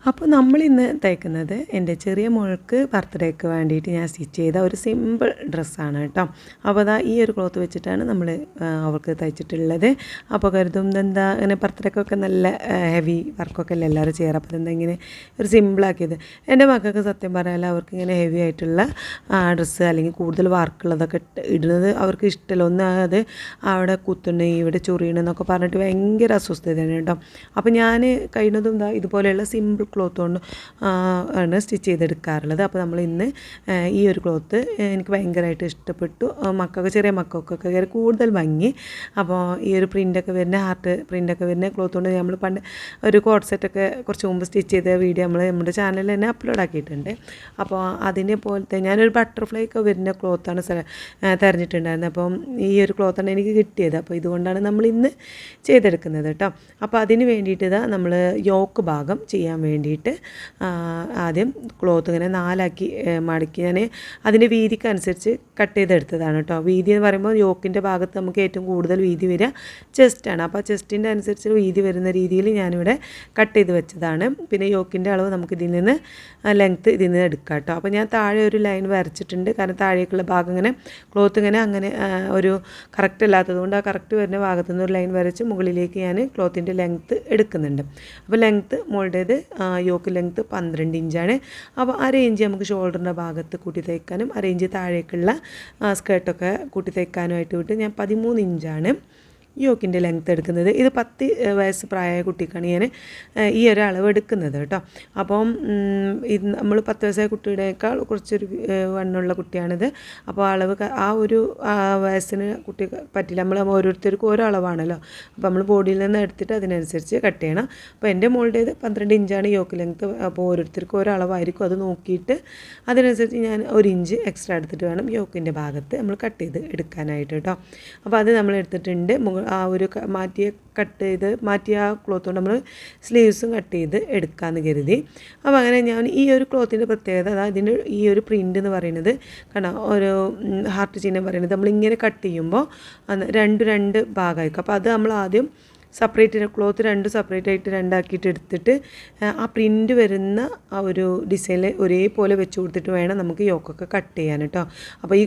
അപ്പോൾ നമ്മളിന്ന് തയ്ക്കുന്നത് എൻ്റെ ചെറിയ മോൾക്ക് ബർത്ത്ഡേക്ക് വേണ്ടിയിട്ട് ഞാൻ സ്റ്റിച്ച് ചെയ്ത ഒരു സിമ്പിൾ ഡ്രസ്സാണ് കേട്ടോ. അപ്പോൾ അതാ ഈ ഒരു ക്ലോത്ത് വെച്ചിട്ടാണ് നമ്മൾ അവൾക്ക് തയ്ച്ചിട്ടുള്ളത്. അപ്പോൾ കരുതും എന്താ അങ്ങനെ ബർത്ത്ഡേക്കൊക്കെ നല്ല ഹെവി വർക്കൊക്കെ അല്ലേ എല്ലാവരും ചെയ്യാറ്, അപ്പോൾ ഇതെന്താ ഇങ്ങനെ ഒരു സിമ്പിളാക്കിയത്. എൻ്റെ മക്കൾക്ക് സത്യം പറയാൻ അവർക്ക് ഇങ്ങനെ ഹെവി ആയിട്ടുള്ള ഡ്രസ്സ് അല്ലെങ്കിൽ കൂടുതൽ വർക്കുള്ളതൊക്കെ ഇടുന്നത് അവർക്ക് ഇഷ്ടമല്ല. ഒന്ന് അത് അവിടെ കുത്തുന്നു ഇവിടെ ചൊറിയണമെന്നൊക്കെ പറഞ്ഞിട്ട് ഭയങ്കര അസ്വസ്ഥതയാണ് കേട്ടോ. അപ്പോൾ ഞാൻ കഴിയുന്നതും എന്താ ഇതുപോലെയുള്ള സിമ്പിൾ ക്ലോത്ത് കൊണ്ട് ആണ് സ്റ്റിച്ച് ചെയ്തെടുക്കാറുള്ളത്. അപ്പോൾ നമ്മൾ ഇന്ന് ഈ ഒരു ക്ലോത്ത് എനിക്ക് ഭയങ്കരമായിട്ട് ഇഷ്ടപ്പെട്ടു. മക്കൾക്ക് ചെറിയ മക്കൾക്കൊക്കെ കൂടുതൽ ഭംഗി. അപ്പോൾ ഈ ഒരു പ്രിൻ്റൊക്കെ വരുന്ന ഹാർട്ട് പ്രിൻ്റൊക്കെ വരുന്ന ക്ലോത്ത് കൊണ്ട് നമ്മൾ പണ്ട് ഒരു കോഡ് സെറ്റൊക്കെ കുറച്ച് മുമ്പ് സ്റ്റിച്ച് ചെയ്ത വീഡിയോ നമ്മുടെ ചാനലിൽ തന്നെ അപ്ലോഡ് ആക്കിയിട്ടുണ്ട്. അപ്പോൾ അതിനെ പോലത്തെ ഞാനൊരു ബട്ടർഫ്ലൈ ഒക്കെ വരുന്ന ക്ലോത്താണ് തിരഞ്ഞിട്ടുണ്ടായിരുന്നത്. അപ്പം ഈ ഒരു ക്ലോത്താണ് എനിക്ക് കിട്ടിയത്. അപ്പോൾ ഇതുകൊണ്ടാണ് നമ്മൾ ഇന്ന് ചെയ്തെടുക്കുന്നത് കേട്ടോ. അപ്പോൾ അതിന് വേണ്ടിയിട്ട് ഇതാ നമ്മൾ യോക്ക് ഭാഗം ചെയ്യാൻ വേണ്ടിയിട്ട് ആദ്യം ക്ലോത്ത് ഇങ്ങനെ നാലാക്കി മടക്കി ഞാൻ അതിൻ്റെ വീതിക്കനുസരിച്ച് കട്ട് ചെയ്തെടുത്തതാണ് കേട്ടോ. വീതി എന്ന് പറയുമ്പോൾ യോക്കിൻ്റെ ഭാഗത്ത് നമുക്ക് ഏറ്റവും കൂടുതൽ വീതി വരിക ചെസ്റ്റാണ്. അപ്പോൾ ചെസ്റ്റിൻ്റെ അനുസരിച്ച് വീതി വരുന്ന രീതിയിൽ ഞാനിവിടെ കട്ട് ചെയ്ത് വെച്ചതാണ്. പിന്നെ യോക്കിൻ്റെ അളവ് നമുക്ക് ഇതിൽ നിന്ന് ലെങ്ത്ത് ഇതിൽ നിന്ന് എടുക്കാം കേട്ടോ. അപ്പോൾ ഞാൻ താഴെ ഒരു ലൈൻ വരച്ചിട്ടുണ്ട്. കാരണം താഴേക്കുള്ള ഭാഗം ഇങ്ങനെ ക്ലോത്ത് ഇങ്ങനെ അങ്ങനെ ഒരു കറക്റ്റ് അല്ലാത്തത് കൊണ്ട് ആ കറക്റ്റ് വരുന്ന ഭാഗത്തു നിന്ന് ഒരു ലൈൻ വരച്ച് മുകളിലേക്ക് ഞാൻ ക്ലോത്തിൻ്റെ ലെങ്ത്ത് എടുക്കുന്നുണ്ട്. അപ്പോൾ ലെങ്ത്ത് മോളുടേത് യോക്ക് ലെങ്ത്ത് 12 ഇഞ്ചാണ്. അപ്പോൾ അരയിഞ്ച് നമുക്ക് ഷോൾഡറിൻ്റെ ഭാഗത്ത് കൂട്ടി തയ്ക്കാനും അരയിഞ്ച് താഴേക്കുള്ള സ്കേർട്ടൊക്കെ കൂട്ടി തയ്ക്കാനുമായിട്ട് വിട്ട് ഞാൻ 13 ഇഞ്ചാണ് യോക്കിൻ്റെ ലെങ്ത്ത് എടുക്കുന്നത്. ഇത് 10 വയസ്സ് പ്രായമായ കുട്ടിക്കാണ് ഞാൻ ഈ ഒരു അളവ് എടുക്കുന്നത് കേട്ടോ. അപ്പം ഇത് നമ്മൾ 10 വയസ്സായ കുട്ടിയുടെയേക്കാൾ കുറച്ചൊരു വണ്ണമുള്ള കുട്ടിയാണിത്. അപ്പോൾ അളവ് ആ ഒരു വയസ്സിന് കുട്ടി പറ്റില്ല. നമ്മൾ ഓരോരുത്തർക്കും ഓരോ അളവാണല്ലോ. അപ്പോൾ നമ്മൾ ബോഡിയിൽ നിന്ന് എടുത്തിട്ട് അതിനനുസരിച്ച് കട്ട് ചെയ്യണം. അപ്പോൾ എൻ്റെ മോളുടേത് 12 ഇഞ്ചാണ് യോക്ക് ലെങ്ത്ത്. അപ്പോൾ ഓരോരുത്തർക്കും ഓരോ അളവായിരിക്കും. അത് നോക്കിയിട്ട് അതിനനുസരിച്ച് ഞാൻ 1 ഇഞ്ച് എക്സ്ട്രാ എടുത്തിട്ട് വേണം യോക്കിൻ്റെ ഭാഗത്ത് നമ്മൾ കട്ട് ചെയ്ത് എടുക്കാനായിട്ട് കേട്ടോ. അപ്പോൾ അത് നമ്മൾ എടുത്തിട്ടുണ്ട്. ആ ഒരു മാറ്റിയ ആ ക്ലോത്ത് കൊണ്ട് നമ്മൾ സ്ലീവ്സും കട്ട് ചെയ്ത് എടുക്കാമെന്ന് കരുതി. അപ്പോൾ അങ്ങനെ ഞാൻ ഈ ഒരു ക്ലോത്തിൻ്റെ പ്രത്യേകത അതിൻ്റെ ഈ ഒരു പ്രിൻ്റ് എന്ന് പറയുന്നത് കാരണം ഒരു ഹാർട്ട് ചിഹ്നം പറയുന്നത് നമ്മളിങ്ങനെ കട്ട് ചെയ്യുമ്പോൾ രണ്ട് ഭാഗമായിരിക്കും. അപ്പോൾ അത് നമ്മൾ ആദ്യം സെപ്പറേറ്റ് ക്ലോത്ത് സെപ്പറേറ്റ് ആയിട്ട് രണ്ടാക്കിയിട്ട് എടുത്തിട്ട് ആ പ്രിൻ്റ് വരുന്ന ആ ഒരു ഡിസൈനിൽ ഒരേപോലെ വെച്ച് കൊടുത്തിട്ട് വേണം നമുക്ക് യോക്കൊക്കെ കട്ട് ചെയ്യാൻ കേട്ടോ. അപ്പോൾ ഈ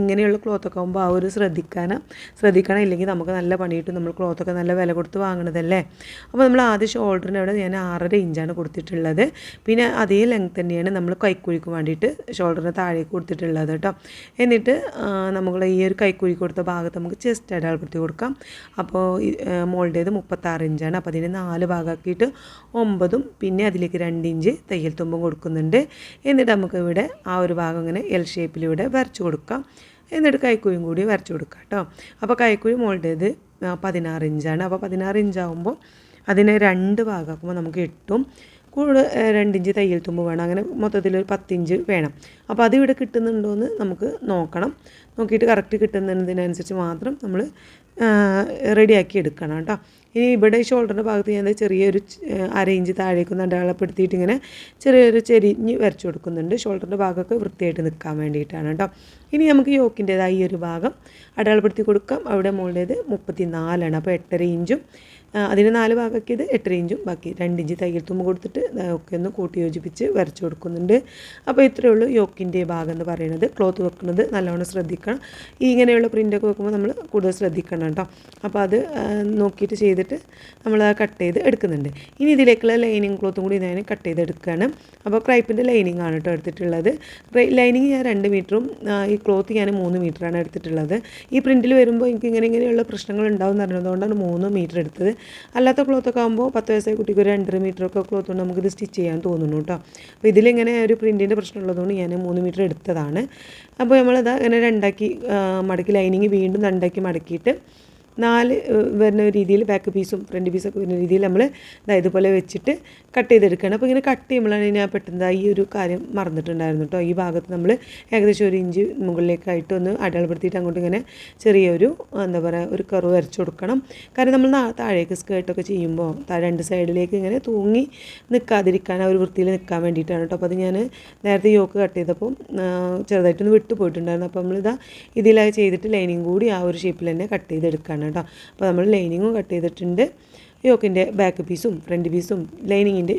ഇങ്ങനെയുള്ള ക്ലോത്തൊക്കെ ആകുമ്പോൾ ആ ഒരു ശ്രദ്ധിക്കണം. ഇല്ലെങ്കിൽ നമുക്ക് നല്ല പണി കിട്ടും. നമ്മൾ ക്ലോത്തൊക്കെ നല്ല വില കൊടുത്ത് വാങ്ങണതല്ലേ. അപ്പോൾ നമ്മൾ ആദ്യം ഷോൾഡറിന് അവിടെ ഞാൻ 6.5 ഇഞ്ചാണ് കൊടുത്തിട്ടുള്ളത്. പിന്നെ അതേ ലെങ്ത് തന്നെയാണ് നമ്മൾ കൈക്കുഴിക്ക് വേണ്ടിയിട്ട് ഷോൾഡറിന് താഴേക്ക് കൊടുത്തിട്ടുള്ളത് കേട്ടോ. എന്നിട്ട് നമ്മൾ ഈ ഒരു കൈക്കുഴി കൊടുത്ത ഭാഗത്ത് നമുക്ക് ചെസ്റ്റ് അടയാളപ്പെടുത്തി കൊടുക്കാം. അപ്പോൾ മോളുടേത് 36 ഇഞ്ചാണ്. അപ്പോൾ അതിന് 4 ഭാഗമാക്കിയിട്ട് 9 പിന്നെ അതിലേക്ക് 2 ഇഞ്ച് തയ്യൽ തുമ്പും കൊടുക്കുന്നുണ്ട്. എന്നിട്ട് നമുക്ക് ഇവിടെ ആ ഒരു ഭാഗം ഇങ്ങനെ എൽ ഷേപ്പിലിവിടെ വരച്ചു കൊടുക്കാം. എന്നിട്ട് കൈക്കുഴിയും കൂടി വരച്ചു കൊടുക്കാം കേട്ടോ. അപ്പോൾ കൈക്കുഴി മോളുടേത് 16 ഇഞ്ചാണ്. അപ്പോൾ 16 ഇഞ്ചാകുമ്പോൾ അതിനെ 2 ഭാഗമാക്കുമ്പോൾ നമുക്ക് 8 കൂടെ 2 ഇഞ്ച് തയ്യൽ തുമ്പ് വേണം. അങ്ങനെ മൊത്തത്തിലൊരു 10 ഇഞ്ച് വേണം. അപ്പോൾ അതിവിടെ കിട്ടുന്നുണ്ടോ എന്ന് നമുക്ക് നോക്കണം. നോക്കിയിട്ട് കറക്റ്റ് കിട്ടുന്നതിനനുസരിച്ച് മാത്രം നമ്മൾ റെഡിയാക്കി എടുക്കണം കേട്ടോ. ഇനി ഇവിടെ ഷോൾഡറിൻ്റെ ഭാഗത്ത് ഞാൻ ചെറിയൊരു 1/2 ഇഞ്ച് താഴേക്കൊന്ന് അടയാളപ്പെടുത്തിയിട്ട് ഇങ്ങനെ ചെറിയൊരു ചെരിഞ്ഞ് വരച്ചു കൊടുക്കുന്നുണ്ട്. ഷോൾഡറിൻ്റെ ഭാഗമൊക്കെ വൃത്തിയായിട്ട് നിൽക്കാൻ വേണ്ടിയിട്ടാണ് കേട്ടോ. ഇനി നമുക്ക് യോക്കിൻ്റേതായി ഈ ഒരു ഭാഗം അടയാളപ്പെടുത്തി കൊടുക്കാം. അവിടെ മുകളിലേത് 34ആണ്. അപ്പോൾ 8.5 ഇഞ്ചും അതിന് 4 ഭാഗമാക്കിയത് 8.5 ഇഞ്ചും ബാക്കി 2 ഇഞ്ച് തയ്യൽ തുമ്പ് കൊടുത്തിട്ട് ഒക്കെ ഒന്ന് കൂട്ടി യോജിപ്പിച്ച് വരച്ചു കൊടുക്കുന്നുണ്ട്. അപ്പോൾ ഇത്രയേ ഉള്ളൂ യോക്കിൻ്റെ ഭാഗം എന്ന് പറയുന്നത്. ക്ലോത്ത് വെക്കുന്നത് നല്ലവണ്ണം ശ്രദ്ധിക്കണം. ഈ ഇങ്ങനെയുള്ള പ്രിൻ്റൊക്കെ വെക്കുമ്പോൾ നമ്മൾ കൂടുതൽ ശ്രദ്ധിക്കണം കേട്ടോ. അപ്പോൾ അത് നോക്കിയിട്ട് ചെയ്തിട്ട് നമ്മൾ കട്ട് ചെയ്ത് എടുക്കുന്നുണ്ട്. ഇനി ഇതിലേക്കുള്ള ലൈനിങ് ക്ലോത്തും കൂടി ഞാൻ കട്ട് ചെയ്ത് എടുക്കുകയാണ്. അപ്പോൾ ക്രൈപ്പിൻ്റെ ലൈനിങ് ആണ് കേട്ടോ എടുത്തിട്ടുള്ളത്. ലൈനിങ് ഞാൻ 2 മീറ്ററും ഈ ക്ലോത്ത് ഞാൻ 3 മീറ്ററാണ് എടുത്തിട്ടുള്ളത്. ഈ പ്രിൻറ്റിൽ വരുമ്പോൾ എനിക്ക് ഇങ്ങനെയുള്ള പ്രശ്നങ്ങൾ ഉണ്ടാവും എന്ന് അറിഞ്ഞതുകൊണ്ടാണ് 3 മീറ്റർ എടുത്തത്. അല്ലാത്ത ക്ലോത്തൊക്കെ ആകുമ്പോൾ 10 വയസ്സായ കുട്ടിക്ക് ഒരു 2.5 മീറ്ററൊക്കെ ക്ലോത്ത് കൊണ്ട് നമുക്കിത് സ്റ്റിച്ച് ചെയ്യാൻ തോന്നുന്നു കേട്ടോ. അപ്പോൾ ഇതിലിങ്ങനെ ഒരു പ്രിൻറ്റിൻ്റെ പ്രശ്നം ഉള്ളതുകൊണ്ട് ഞാൻ 3 മീറ്റർ എടുത്തതാണ്. അപ്പോൾ നമ്മളത് അങ്ങനെ രണ്ടാക്കി മടക്കി ലൈനിങ് വീണ്ടും രണ്ടാക്കി മടക്കിയിട്ട് 4 വരുന്ന രീതിയിൽ ബാക്ക് പീസും ഫ്രണ്ട് പീസൊക്കെ വരുന്ന രീതിയിൽ നമ്മൾ ഇതുപോലെ വെച്ചിട്ട് കട്ട് ചെയ്തെടുക്കുകയാണ്. അപ്പോൾ ഇങ്ങനെ കട്ട് ചെയ്യുമ്പോഴാണ് ഞാൻ പെട്ടെന്ന് ഈ ഒരു കാര്യം മറന്നിട്ടുണ്ടായിരുന്നു കേട്ടോ. ഈ ഭാഗത്ത് നമ്മൾ ഏകദേശം 1 ഇഞ്ച് മുകളിലേക്കായിട്ട് ഒന്ന് അടയാളപ്പെടുത്തിയിട്ട് അങ്ങോട്ട് ഇങ്ങനെ ചെറിയൊരു ഒരു കർവ് വരച്ച് കൊടുക്കണം. കാരണം നമ്മൾ താഴേക്ക് സ്കേർട്ടൊക്കെ ചെയ്യുമ്പോൾ 2 സൈഡിലേക്ക് ഇങ്ങനെ തൂങ്ങി നിൽക്കാതിരിക്കാൻ ആ ഒരു വൃത്തിയിൽ നിൽക്കാൻ വേണ്ടിയിട്ടാണ് കേട്ടോ. അപ്പോൾ അത് ഞാൻ നേരത്തെ യോക്ക് കട്ട് ചെയ്തപ്പോൾ ചെറുതായിട്ടൊന്ന് വിട്ടു പോയിട്ടുണ്ടായിരുന്നു. അപ്പോൾ ഇതിലായി ചെയ്തിട്ട് ലൈനിങ് കൂടി ആ ഒരു ഷേപ്പിൽ തന്നെ കട്ട് ചെയ്തെടുക്കുകയാണ് കേട്ടോ. അപ്പോൾ നമ്മൾ ലൈനിങ്ങും കട്ട് ചെയ്തിട്ടുണ്ട്. യോക്കിൻ്റെ ബാക്ക് പീസും ഫ്രണ്ട് പീസും ലൈനിങ്ങിൻ്റെ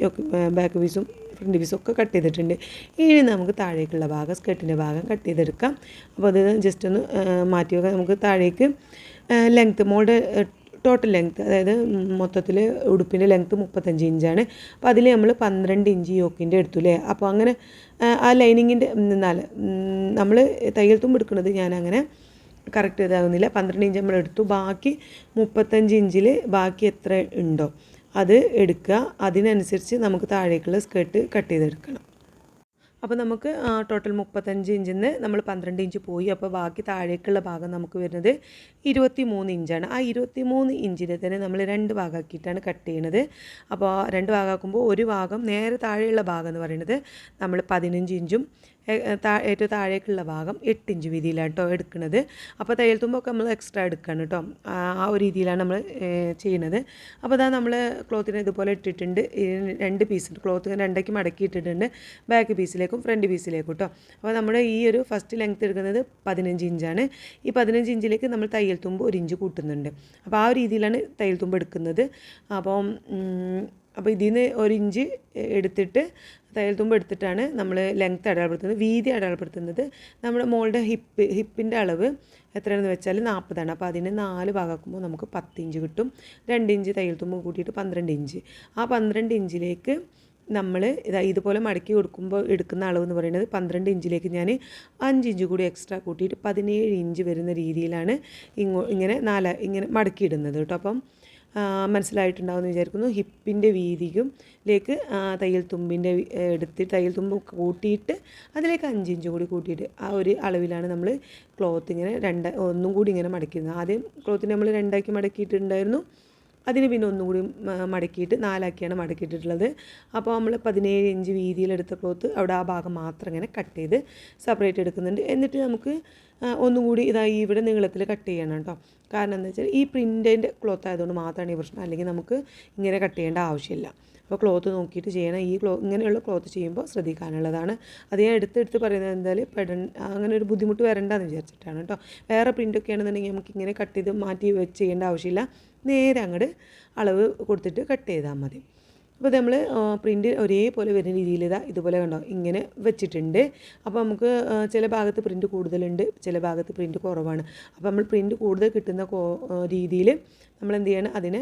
ബാക്ക് പീസും ഫ്രണ്ട് പീസും ഒക്കെ കട്ട് ചെയ്തിട്ടുണ്ട്. ഇനി നമുക്ക് താഴേക്കുള്ള ഭാഗം സ്കേർട്ടിൻ്റെ ഭാഗം കട്ട് ചെയ്തെടുക്കാം. അപ്പോൾ അത് ജസ്റ്റ് ഒന്ന് മാറ്റി വെക്കാം. നമുക്ക് താഴേക്ക് ലെങ്ത്ത് മോളുടെ ടോട്ടൽ ലെങ്ത്ത്, അതായത് മൊത്തത്തിൽ ഉടുപ്പിൻ്റെ ലെങ്ത്ത് 35 ഇഞ്ചാണ്. അപ്പോൾ അതിൽ നമ്മൾ 12 ഇഞ്ച് യോക്കിൻ്റെ എടുത്തു അല്ലേ. അപ്പോൾ അങ്ങനെ ആ ലൈനിങ്ങിൻ്റെ നമ്മൾ തയ്യൽ തുമ്പ് എടുക്കുന്നത് ഞാനങ്ങനെ കറക്റ്റ് ഇതാകുന്നില്ല. 12 ഇഞ്ച് നമ്മൾ എടുത്തു. ബാക്കി 35 ഇഞ്ചിൽ ബാക്കി എത്ര ഉണ്ടോ അത് എടുക്കുക. അതിനനുസരിച്ച് നമുക്ക് താഴേക്കുള്ള സ്കേർട്ട് കട്ട് ചെയ്തെടുക്കണം. അപ്പോൾ നമുക്ക് ടോട്ടൽ 35 ഇഞ്ചിൽ നിന്ന് നമ്മൾ 12 ഇഞ്ച് പോയി. അപ്പോൾ ബാക്കി താഴേക്കുള്ള ഭാഗം നമുക്ക് വരുന്നത് 23 ഇഞ്ചാണ്. ആ 23 ഇഞ്ചിനെ തന്നെ നമ്മൾ 2 ഭാഗമാക്കിയിട്ടാണ് കട്ട് ചെയ്യണത്. അപ്പോൾ 2 ഭാഗമാക്കുമ്പോൾ ഒരു ഭാഗം നേരെ താഴെയുള്ള ഭാഗം എന്ന് പറയുന്നത് നമ്മൾ 15 ഇഞ്ചും ഏറ്റവും താഴേക്കുള്ള ഭാഗം 8 ഇഞ്ച് വീതിയിലാണ് കേട്ടോ എടുക്കുന്നത്. അപ്പോൾ തയ്യൽ തുമ്പൊക്കെ നമ്മൾ എക്സ്ട്രാ എടുക്കുകയാണ് കേട്ടോ. ആ ഒരു രീതിയിലാണ് നമ്മൾ ചെയ്യുന്നത്. അപ്പോൾ അതാ നമ്മൾ ക്ലോത്തിനെ ഇതുപോലെ ഇട്ടിട്ടുണ്ട്. 2 പീസ് ക്ലോത്ത് രണ്ടാക്കി മടക്കി ഇട്ടിട്ടുണ്ട്, ബാക്ക് പീസിലേക്കും ഫ്രണ്ട് പീസിലേക്കും കേട്ടോ. അപ്പോൾ നമ്മുടെ ഈ ഒരു ഫസ്റ്റ് ലെങ്ത്ത് എടുക്കുന്നത് 15 ഇഞ്ചാണ്. ഈ 15 ഇഞ്ചിലേക്ക് നമ്മൾ തയ്യൽ തുമ്പ് 1 ഇഞ്ച് കൂട്ടുന്നുണ്ട്. അപ്പോൾ ആ ഒരു രീതിയിലാണ് തയ്യൽ തുമ്പ് എടുക്കുന്നത്. അപ്പോൾ ഇതിൽ നിന്ന് 1 ഇഞ്ച് എടുത്തിട്ട് തയ്യൽ തുമ്പ് എടുത്തിട്ടാണ് നമ്മൾ ലെങ്ത്ത് അടയാളപ്പെടുത്തുന്നത്. വീതി അടയാളപ്പെടുത്തുന്നത് നമ്മുടെ മോളുടെ ഹിപ്പിൻ്റെ അളവ് എത്രയാണെന്ന് വെച്ചാൽ 40ആണ്. അപ്പോൾ അതിന് 4 ഭാഗമാക്കുമ്പോൾ നമുക്ക് 10 ഇഞ്ച് കിട്ടും. 2 ഇഞ്ച് തയ്യൽ തുമ്പ് കൂട്ടിയിട്ട് 12 ഇഞ്ച്. ആ 12 ഇഞ്ചിലേക്ക് നമ്മൾ ഇതുപോലെ മടക്കി കൊടുക്കുമ്പോൾ എടുക്കുന്ന അളവ് എന്ന് പറയുന്നത് 12 ഇഞ്ചിലേക്ക് ഞാൻ 5 ഇഞ്ച് കൂടി എക്സ്ട്രാ കൂട്ടിയിട്ട് 17 ഇഞ്ച് വരുന്ന രീതിയിലാണ് ഇങ്ങനെ മടക്കിയിടുന്നത് കേട്ടോ. അപ്പം മനസ്സിലായിട്ടുണ്ടാവുമെന്ന് വിചാരിക്കുന്നു. ഹിപ്പിൻ്റെ വീതിയിലേക്ക് തയ്യൽ തുമ്പിൻ്റെ തയ്യൽ തുമ്പ് കൂട്ടിയിട്ട് അതിലേക്ക് 5 ഇഞ്ച് കൂടി കൂട്ടിയിട്ട് ആ ഒരു അളവിലാണ് നമ്മൾ ക്ലോത്ത് ഇങ്ങനെ ഒന്നും കൂടി ഇങ്ങനെ മടക്കിയിരുന്നത്. ആദ്യം ക്ലോത്തിനെ നമ്മൾ 2ആക്കി മടക്കിയിട്ടുണ്ടായിരുന്നു. അതിന് പിന്നെ ഒന്നും കൂടി മടക്കിയിട്ട് 4ആക്കിയാണ് മടക്കിയിട്ടുള്ളത്. അപ്പോൾ നമ്മൾ 17 ഇഞ്ച് വീതിയിലെടുത്ത ക്ലോത്ത് അവിടെ ആ ഭാഗം മാത്രം ഇങ്ങനെ കട്ട് ചെയ്ത് സെപ്പറേറ്റ് എടുക്കുന്നുണ്ട്. എന്നിട്ട് നമുക്ക് ഒന്നും കൂടി ഇവിടെ നീളത്തിൽ കട്ട് ചെയ്യണം കേട്ടോ. കാരണം എന്താ വെച്ചാൽ ഈ പ്രിൻ്റിൻ്റെ ക്ലോത്ത് ആയതുകൊണ്ട് മാത്രമാണ് ഈ പ്രശ്നം. അല്ലെങ്കിൽ നമുക്ക് ഇങ്ങനെ കട്ട് ചെയ്യേണ്ട ആവശ്യമില്ല. അപ്പോൾ ക്ലോത്ത് നോക്കിയിട്ട് ചെയ്യണം. ഇങ്ങനെയുള്ള ക്ലോത്ത് ചെയ്യുമ്പോൾ ശ്രദ്ധിക്കാനുള്ളതാണ്. അത് ഞാൻ എടുത്ത് പറയുന്നത് എന്തായാലും അങ്ങനെ ഒരു ബുദ്ധിമുട്ട് വരണ്ടെന്ന് വിചാരിച്ചിട്ടാണ് കേട്ടോ. വേറെ പ്രിൻ്റൊക്കെ ആണെന്നുണ്ടെങ്കിൽ നമുക്ക് ഇങ്ങനെ കട്ട് ചെയ്ത് മാറ്റി ചെയ്യേണ്ട ആവശ്യമില്ല. നേരെ അങ്ങോട്ട് അളവ് കൊടുത്തിട്ട് കട്ട് ചെയ്താൽ മതി. അപ്പോൾ നമ്മൾ പ്രിൻ്റ് ഒരേപോലെ വരുന്ന രീതിയിൽ ഇതുപോലെ കണ്ടോ ഇങ്ങനെ വെച്ചിട്ടുണ്ട്. അപ്പോൾ നമുക്ക് ചില ഭാഗത്ത് പ്രിൻ്റ് കൂടുതലുണ്ട്, ചില ഭാഗത്ത് പ്രിൻ്റ് കുറവാണ്. അപ്പോൾ നമ്മൾ പ്രിൻ്റ് കൂടുതൽ കിട്ടുന്ന രീതിയിൽ നമ്മൾ എന്ത് ചെയ്യണം, അതിനെ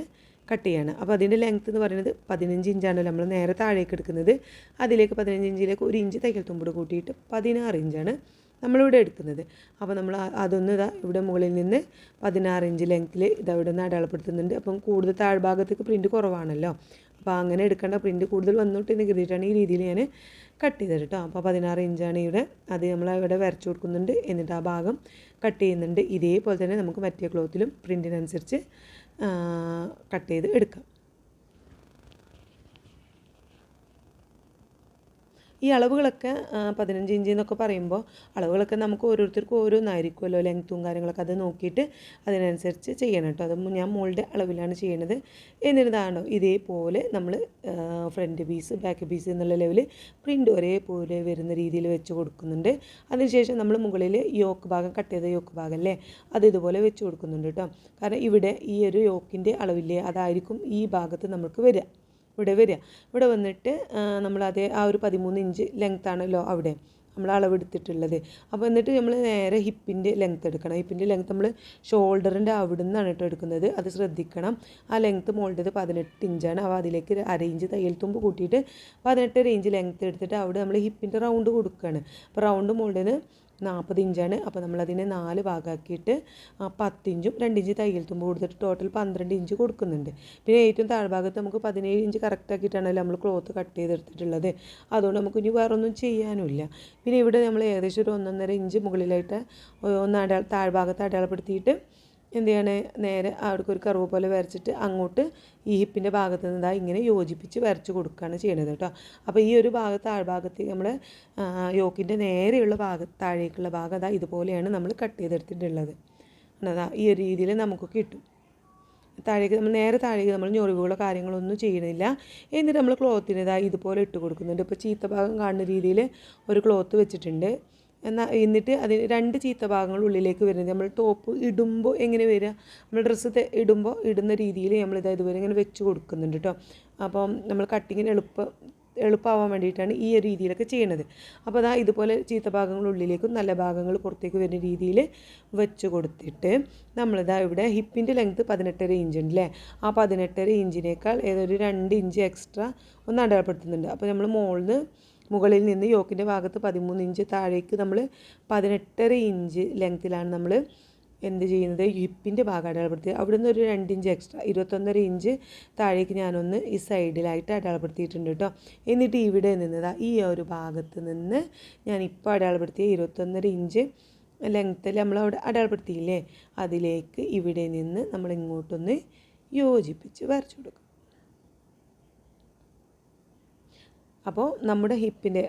കട്ട് ചെയ്യണം. അപ്പോൾ അതിൻ്റെ ലെങ്ത്ത് എന്ന് പറയുന്നത് 15 ഇഞ്ചാണല്ലോ നമ്മൾ നേരെ താഴേക്ക് എടുക്കുന്നത്. അതിലേക്ക് 15 ഇഞ്ചിലേക്ക് 1 ഇഞ്ച് തയ്യൽ തുമ്പോട് കൂട്ടിയിട്ട് 16 ഇഞ്ചാണ് നമ്മളിവിടെ എടുക്കുന്നത്. അപ്പോൾ നമ്മൾ അതൊന്ന് ഇവിടെ മുകളിൽ നിന്ന് 16 ഇഞ്ച് ലെങ്ത്തിൽ ഇവിടെ നിന്ന് അടയാളപ്പെടുത്തുന്നുണ്ട്. അപ്പം കൂടുതൽ താഴ്ഭാഗത്തേക്ക് പ്രിൻ്റ് കുറവാണല്ലോ. അപ്പോൾ അങ്ങനെ എടുക്കേണ്ട, പ്രിൻ്റ് കൂടുതൽ വന്നോട്ട് എന്ന് കരുതിയിട്ടാണ് ഈ രീതിയിൽ ഞാൻ കട്ട് ചെയ്തത് കേട്ടോ. അപ്പോൾ 16 ഇഞ്ചാണ് ഇവിടെ. അത് നമ്മൾ ഇവിടെ വരച്ചു കൊടുക്കുന്നുണ്ട്. എന്നിട്ട് ആ ഭാഗം കട്ട് ചെയ്യുന്നുണ്ട്. ഇതേപോലെ തന്നെ നമുക്ക് മറ്റേ ക്ലോത്തിലും പ്രിൻറ്റിനനുസരിച്ച് കട്ട് ചെയ്ത് എടുക്കാം. ഈ അളവുകളൊക്കെ 15 ഇഞ്ച് എന്നൊക്കെ പറയുമ്പോൾ അളവുകളൊക്കെ നമുക്ക് ഓരോരുത്തർക്കും ഓരോന്നായിരിക്കുമല്ലോ, ലെങ്ത്തും കാര്യങ്ങളൊക്കെ. അത് നോക്കിയിട്ട് അതിനനുസരിച്ച് ചെയ്യണം കേട്ടോ. അത് ഞാൻ മോളുടെ അളവിലാണ് ചെയ്യണത്. എന്നിരുന്നാണോ ഇതേപോലെ നമ്മൾ ഫ്രണ്ട് പീസ് ബാക്ക് പീസ് എന്നുള്ള ലെവലിൽ പ്രിൻ്റ് ഒരേപോലെ വരുന്ന രീതിയിൽ വെച്ച് കൊടുക്കുന്നുണ്ട്. അതിനുശേഷം നമ്മൾ മുകളിൽ യോക്ക് ഭാഗം കട്ട് ചെയ്ത യോക്ക് ഭാഗം അല്ലേ, അത് ഇതുപോലെ വെച്ച് കൊടുക്കുന്നുണ്ട് കേട്ടോ. കാരണം ഇവിടെ ഈ ഒരു യോക്കിൻ്റെ അളവില്ലേ, അതായിരിക്കും ഈ ഭാഗത്ത് നമുക്ക് വരിക. ഇവിടെ വന്നിട്ട് നമ്മളതേ ആ ഒരു 13 ഇഞ്ച് ലെങ്ത്താണല്ലോ അവിടെ നമ്മൾ അളവെടുത്തിട്ടുള്ളത്. അപ്പോൾ എന്നിട്ട് നമ്മൾ നേരെ ഹിപ്പിൻ്റെ ലെങ്ത്ത് എടുക്കണം. ഹിപ്പിൻ്റെ ലെങ്ത്ത് നമ്മൾ ഷോൾഡറിൻ്റെ അവിടെ നിന്നാണ് കേട്ടോ എടുക്കുന്നത്. അത് ശ്രദ്ധിക്കണം. ആ ലെങ്ത്ത് മോളുടേത് 18 ഇഞ്ചാണ്. അപ്പോൾ അതിലേക്ക് 1/2 ഇഞ്ച് തയ്യൽ തുമ്പ് കൂട്ടിയിട്ട് 18 ഇഞ്ച് ലെങ്ത്ത് എടുത്തിട്ട് അവിടെ നമ്മൾ ഹിപ്പിൻ്റെ റൗണ്ട് കൊടുക്കുകയാണ്. അപ്പോൾ റൗണ്ട് മോളുടേത് 40 ഇഞ്ചാണ്. അപ്പോൾ നമ്മളതിനെ 4 ഭാഗമാക്കിയിട്ട് 10 ഇഞ്ചും 2 ഇഞ്ച് തയ്യൽ തുമ്പ് കൊടുത്തിട്ട് ടോട്ടൽ 12 ഇഞ്ച് കൊടുക്കുന്നുണ്ട്. പിന്നെ ഏറ്റവും താഴ്ഭാഗത്ത് നമുക്ക് 17 ഇഞ്ച് കറക്റ്റാക്കിയിട്ടാണല്ലോ നമ്മൾ ക്ലോത്ത് കട്ട് ചെയ്തെടുത്തിട്ടുള്ളത്. അതുകൊണ്ട് നമുക്ക് ഇനി വേറൊന്നും ചെയ്യാനുമില്ല. പിന്നെ ഇവിടെ നമ്മൾ ഏകദേശം ഒരു 1.5 ഇഞ്ച് മുകളിലായിട്ട് താഴ്ഭാഗത്ത് അടയാളപ്പെടുത്തിയിട്ട് എന്ത് ചെയ്യണേ, നേരെ അവിടേക്ക് ഒരു കർവ് പോലെ വരച്ചിട്ട് അങ്ങോട്ട് ഈ ഹിപ്പിൻ്റെ ഭാഗത്ത് നിന്ന് ഇങ്ങനെ യോജിപ്പിച്ച് വരച്ച് കൊടുക്കുകയാണ് ചെയ്യണത് കേട്ടോ. അപ്പോൾ ഈ ഒരു താഴ്ഭാഗത്ത് നമ്മൾ യോക്കിൻ്റെ നേരെയുള്ള താഴേക്കുള്ള ഭാഗം ഇതുപോലെയാണ് നമ്മൾ കട്ട് ചെയ്തെടുത്തിട്ടുള്ളത്. ഈ ഒരു രീതിയിൽ നമുക്ക് കിട്ടും. താഴേക്ക് നമ്മൾ നേരെ താഴേക്ക് നമ്മൾ ഞൊറിവുകളോ കാര്യങ്ങളൊന്നും ചെയ്യണില്ല. എന്നിട്ട് നമ്മൾ ക്ലോത്തിന് ഇതുപോലെ ഇട്ട് കൊടുക്കുന്നുണ്ട്. ഇപ്പോൾ ചീത്ത ഭാഗം കാണുന്ന രീതിയിൽ ഒരു ക്ലോത്ത് വെച്ചിട്ടുണ്ട്. എന്നിട്ട് അതിന് 2 ചീത്ത ഭാഗങ്ങൾ ഉള്ളിലേക്ക് വരുന്നത് നമ്മൾ ടോപ്പ് ഇടുമ്പോൾ എങ്ങനെ വരിക, നമ്മൾ ഡ്രസ്സ് ഇടുമ്പോൾ ഇടുന്ന രീതിയിൽ നമ്മളിത് ഇതുവരെ ഇങ്ങനെ വെച്ച് കൊടുക്കുന്നുണ്ട് കേട്ടോ. അപ്പം നമ്മൾ കട്ടിങ്ങിന് എളുപ്പമാവാൻ വേണ്ടിയിട്ടാണ് ഈ ഒരു രീതിയിലൊക്കെ ചെയ്യണത്. അപ്പോൾ അതാ ഇതുപോലെ ചീത്ത ഭാഗങ്ങൾ ഉള്ളിലേക്കും നല്ല ഭാഗങ്ങൾ പുറത്തേക്ക് വരുന്ന രീതിയിൽ വെച്ച് കൊടുത്തിട്ട് നമ്മളിതാ ഇവിടെ ഹിപ്പിൻ്റെ ലെങ്ത്ത് 18.5 ഇഞ്ച് ഉണ്ടല്ലേ, ആ 18.5 ഇഞ്ചിനേക്കാൾ ഏതൊരു 2 ഇഞ്ച് എക്സ്ട്രാ ഒന്ന് അടയാളപ്പെടുത്തുന്നുണ്ട്. അപ്പോൾ നമ്മൾ മുകളിൽ നിന്ന് യോക്കിൻ്റെ ഭാഗത്ത് 13 ഇഞ്ച് താഴേക്ക് നമ്മൾ 18.5 ഇഞ്ച് ലെങ്ത്തിലാണ് നമ്മൾ എന്ത് ചെയ്യുന്നത്, ഹിപ്പിൻ്റെ ഭാഗം അടയാളപ്പെടുത്തി അവിടെ നിന്ന് ഒരു 2 ഇഞ്ച് എക്സ്ട്രാ 21.5 ഇഞ്ച് താഴേക്ക് ഞാനൊന്ന് ഈ സൈഡിലായിട്ട് അടയാളപ്പെടുത്തിയിട്ടുണ്ട് കേട്ടോ. എന്നിട്ട് ഇവിടെ നിന്ന് ഈ ഒരു ഭാഗത്ത് നിന്ന് ഞാനിപ്പോൾ അടയാളപ്പെടുത്തിയ 21.5 ഇഞ്ച് ലെങ്ത്തിൽ നമ്മളവിടെ അടയാളപ്പെടുത്തിയില്ലേ, അതിലേക്ക് ഇവിടെ നിന്ന് നമ്മൾ ഇങ്ങോട്ടൊന്ന് യോജിപ്പിച്ച് വരച്ചു കൊടുക്കും. അപ്പോൾ നമ്മുടെ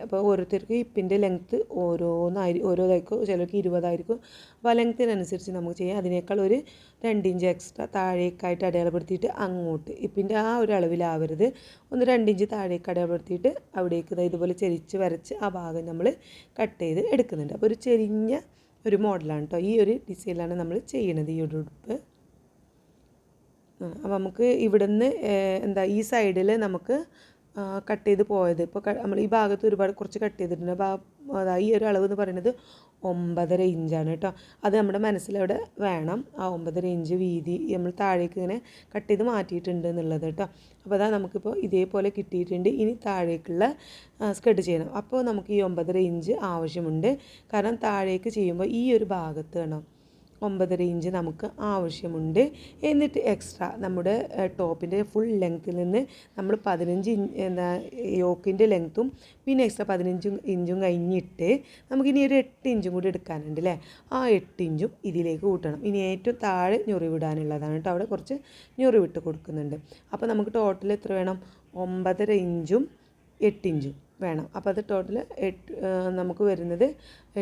അപ്പോൾ ഓരോരുത്തർക്ക് ഹിപ്പിൻ്റെ ലെങ്ത്ത് ഓരോതായിരിക്കും, ചിലർക്ക് 20 ആയിരിക്കും. അപ്പോൾ ആ ലെങ്ത്തിനനുസരിച്ച് നമുക്ക് ചെയ്യാം. അതിനേക്കാൾ ഒരു 2 ഇഞ്ച് എക്സ്ട്രാ താഴേക്കായിട്ട് അടയാളപ്പെടുത്തിയിട്ട് അങ്ങോട്ട് ഹിപ്പിൻ്റെ ആ ഒരു അളവിലാവരുത്, ഒന്ന് 2 ഇഞ്ച് താഴേക്ക് അടയാളപ്പെടുത്തിയിട്ട് അവിടേക്ക് ഇതുപോലെ ചെരിച്ച് വരച്ച് ആ ഭാഗം നമ്മൾ കട്ട് ചെയ്ത് എടുക്കുന്നുണ്ട്. അപ്പോൾ ഒരു ചെരിഞ്ഞ ഒരു മോഡലാണ് കേട്ടോ. ഈ ഒരു ഡിസൈനിലാണ് നമ്മൾ ചെയ്യണത് ഈ ഒരു ഉടുപ്പ്. അപ്പോൾ നമുക്ക് ഇവിടുന്ന് ഈ സൈഡിൽ നമുക്ക് കട്ട് ചെയ്ത് പോയത് ഇപ്പോൾ നമ്മൾ ഈ ഭാഗത്ത് കുറച്ച് കട്ട് ചെയ്തിട്ടുണ്ട്. അപ്പോൾ ഈ ഒരു അളവ് എന്ന് പറയുന്നത് 9.5 ഇഞ്ചാണ് കേട്ടോ. അത് നമ്മുടെ മനസ്സിലവിടെ വേണം, ആ 9.5 ഇഞ്ച് വീതി നമ്മൾ താഴേക്ക് ഇങ്ങനെ കട്ട് ചെയ്ത് മാറ്റിയിട്ടുണ്ട് എന്നുള്ളത് കേട്ടോ. അപ്പോൾ അതാ നമുക്കിപ്പോൾ ഇതേപോലെ കിട്ടിയിട്ടുണ്ട്. ഇനി താഴേക്കുള്ള സ്കെഡ് ചെയ്യണം. അപ്പോൾ നമുക്ക് ഈ 9.5 ഇഞ്ച് ആവശ്യമുണ്ട്. കാരണം താഴേക്ക് ചെയ്യുമ്പോൾ ഈ ഒരു ഭാഗത്ത് വേണം 9.5 ഇഞ്ച് നമുക്ക് ആവശ്യമുണ്ട്. എന്നിട്ട് എക്സ്ട്രാ നമ്മുടെ ടോപ്പിൻ്റെ ഫുൾ ലെങ്ത്തിൽ നിന്ന് നമ്മൾ 15 യോക്കിൻ്റെ ലെങ്ത്തും പിന്നെ എക്സ്ട്രാ 15 ഇഞ്ചും കഴിഞ്ഞിട്ട് നമുക്കിനി ഒരു 8 ഇഞ്ചും കൂടി എടുക്കാനുണ്ട് അല്ലേ. ആ 8 ഇഞ്ചും ഇതിലേക്ക് കൂട്ടണം. ഇനി ഏറ്റവും താഴെ ഞൊറിവിടാനുള്ളതാണ് കേട്ടോ. അവിടെ കുറച്ച് ഞൊറിവിട്ട് കൊടുക്കുന്നുണ്ട്. അപ്പോൾ നമുക്ക് ടോട്ടൽ എത്ര വേണം, 9.5 ഇഞ്ചും 8 ഇഞ്ചും വേണം. അപ്പോൾ അത് ടോട്ടൽ നമുക്ക് വരുന്നത്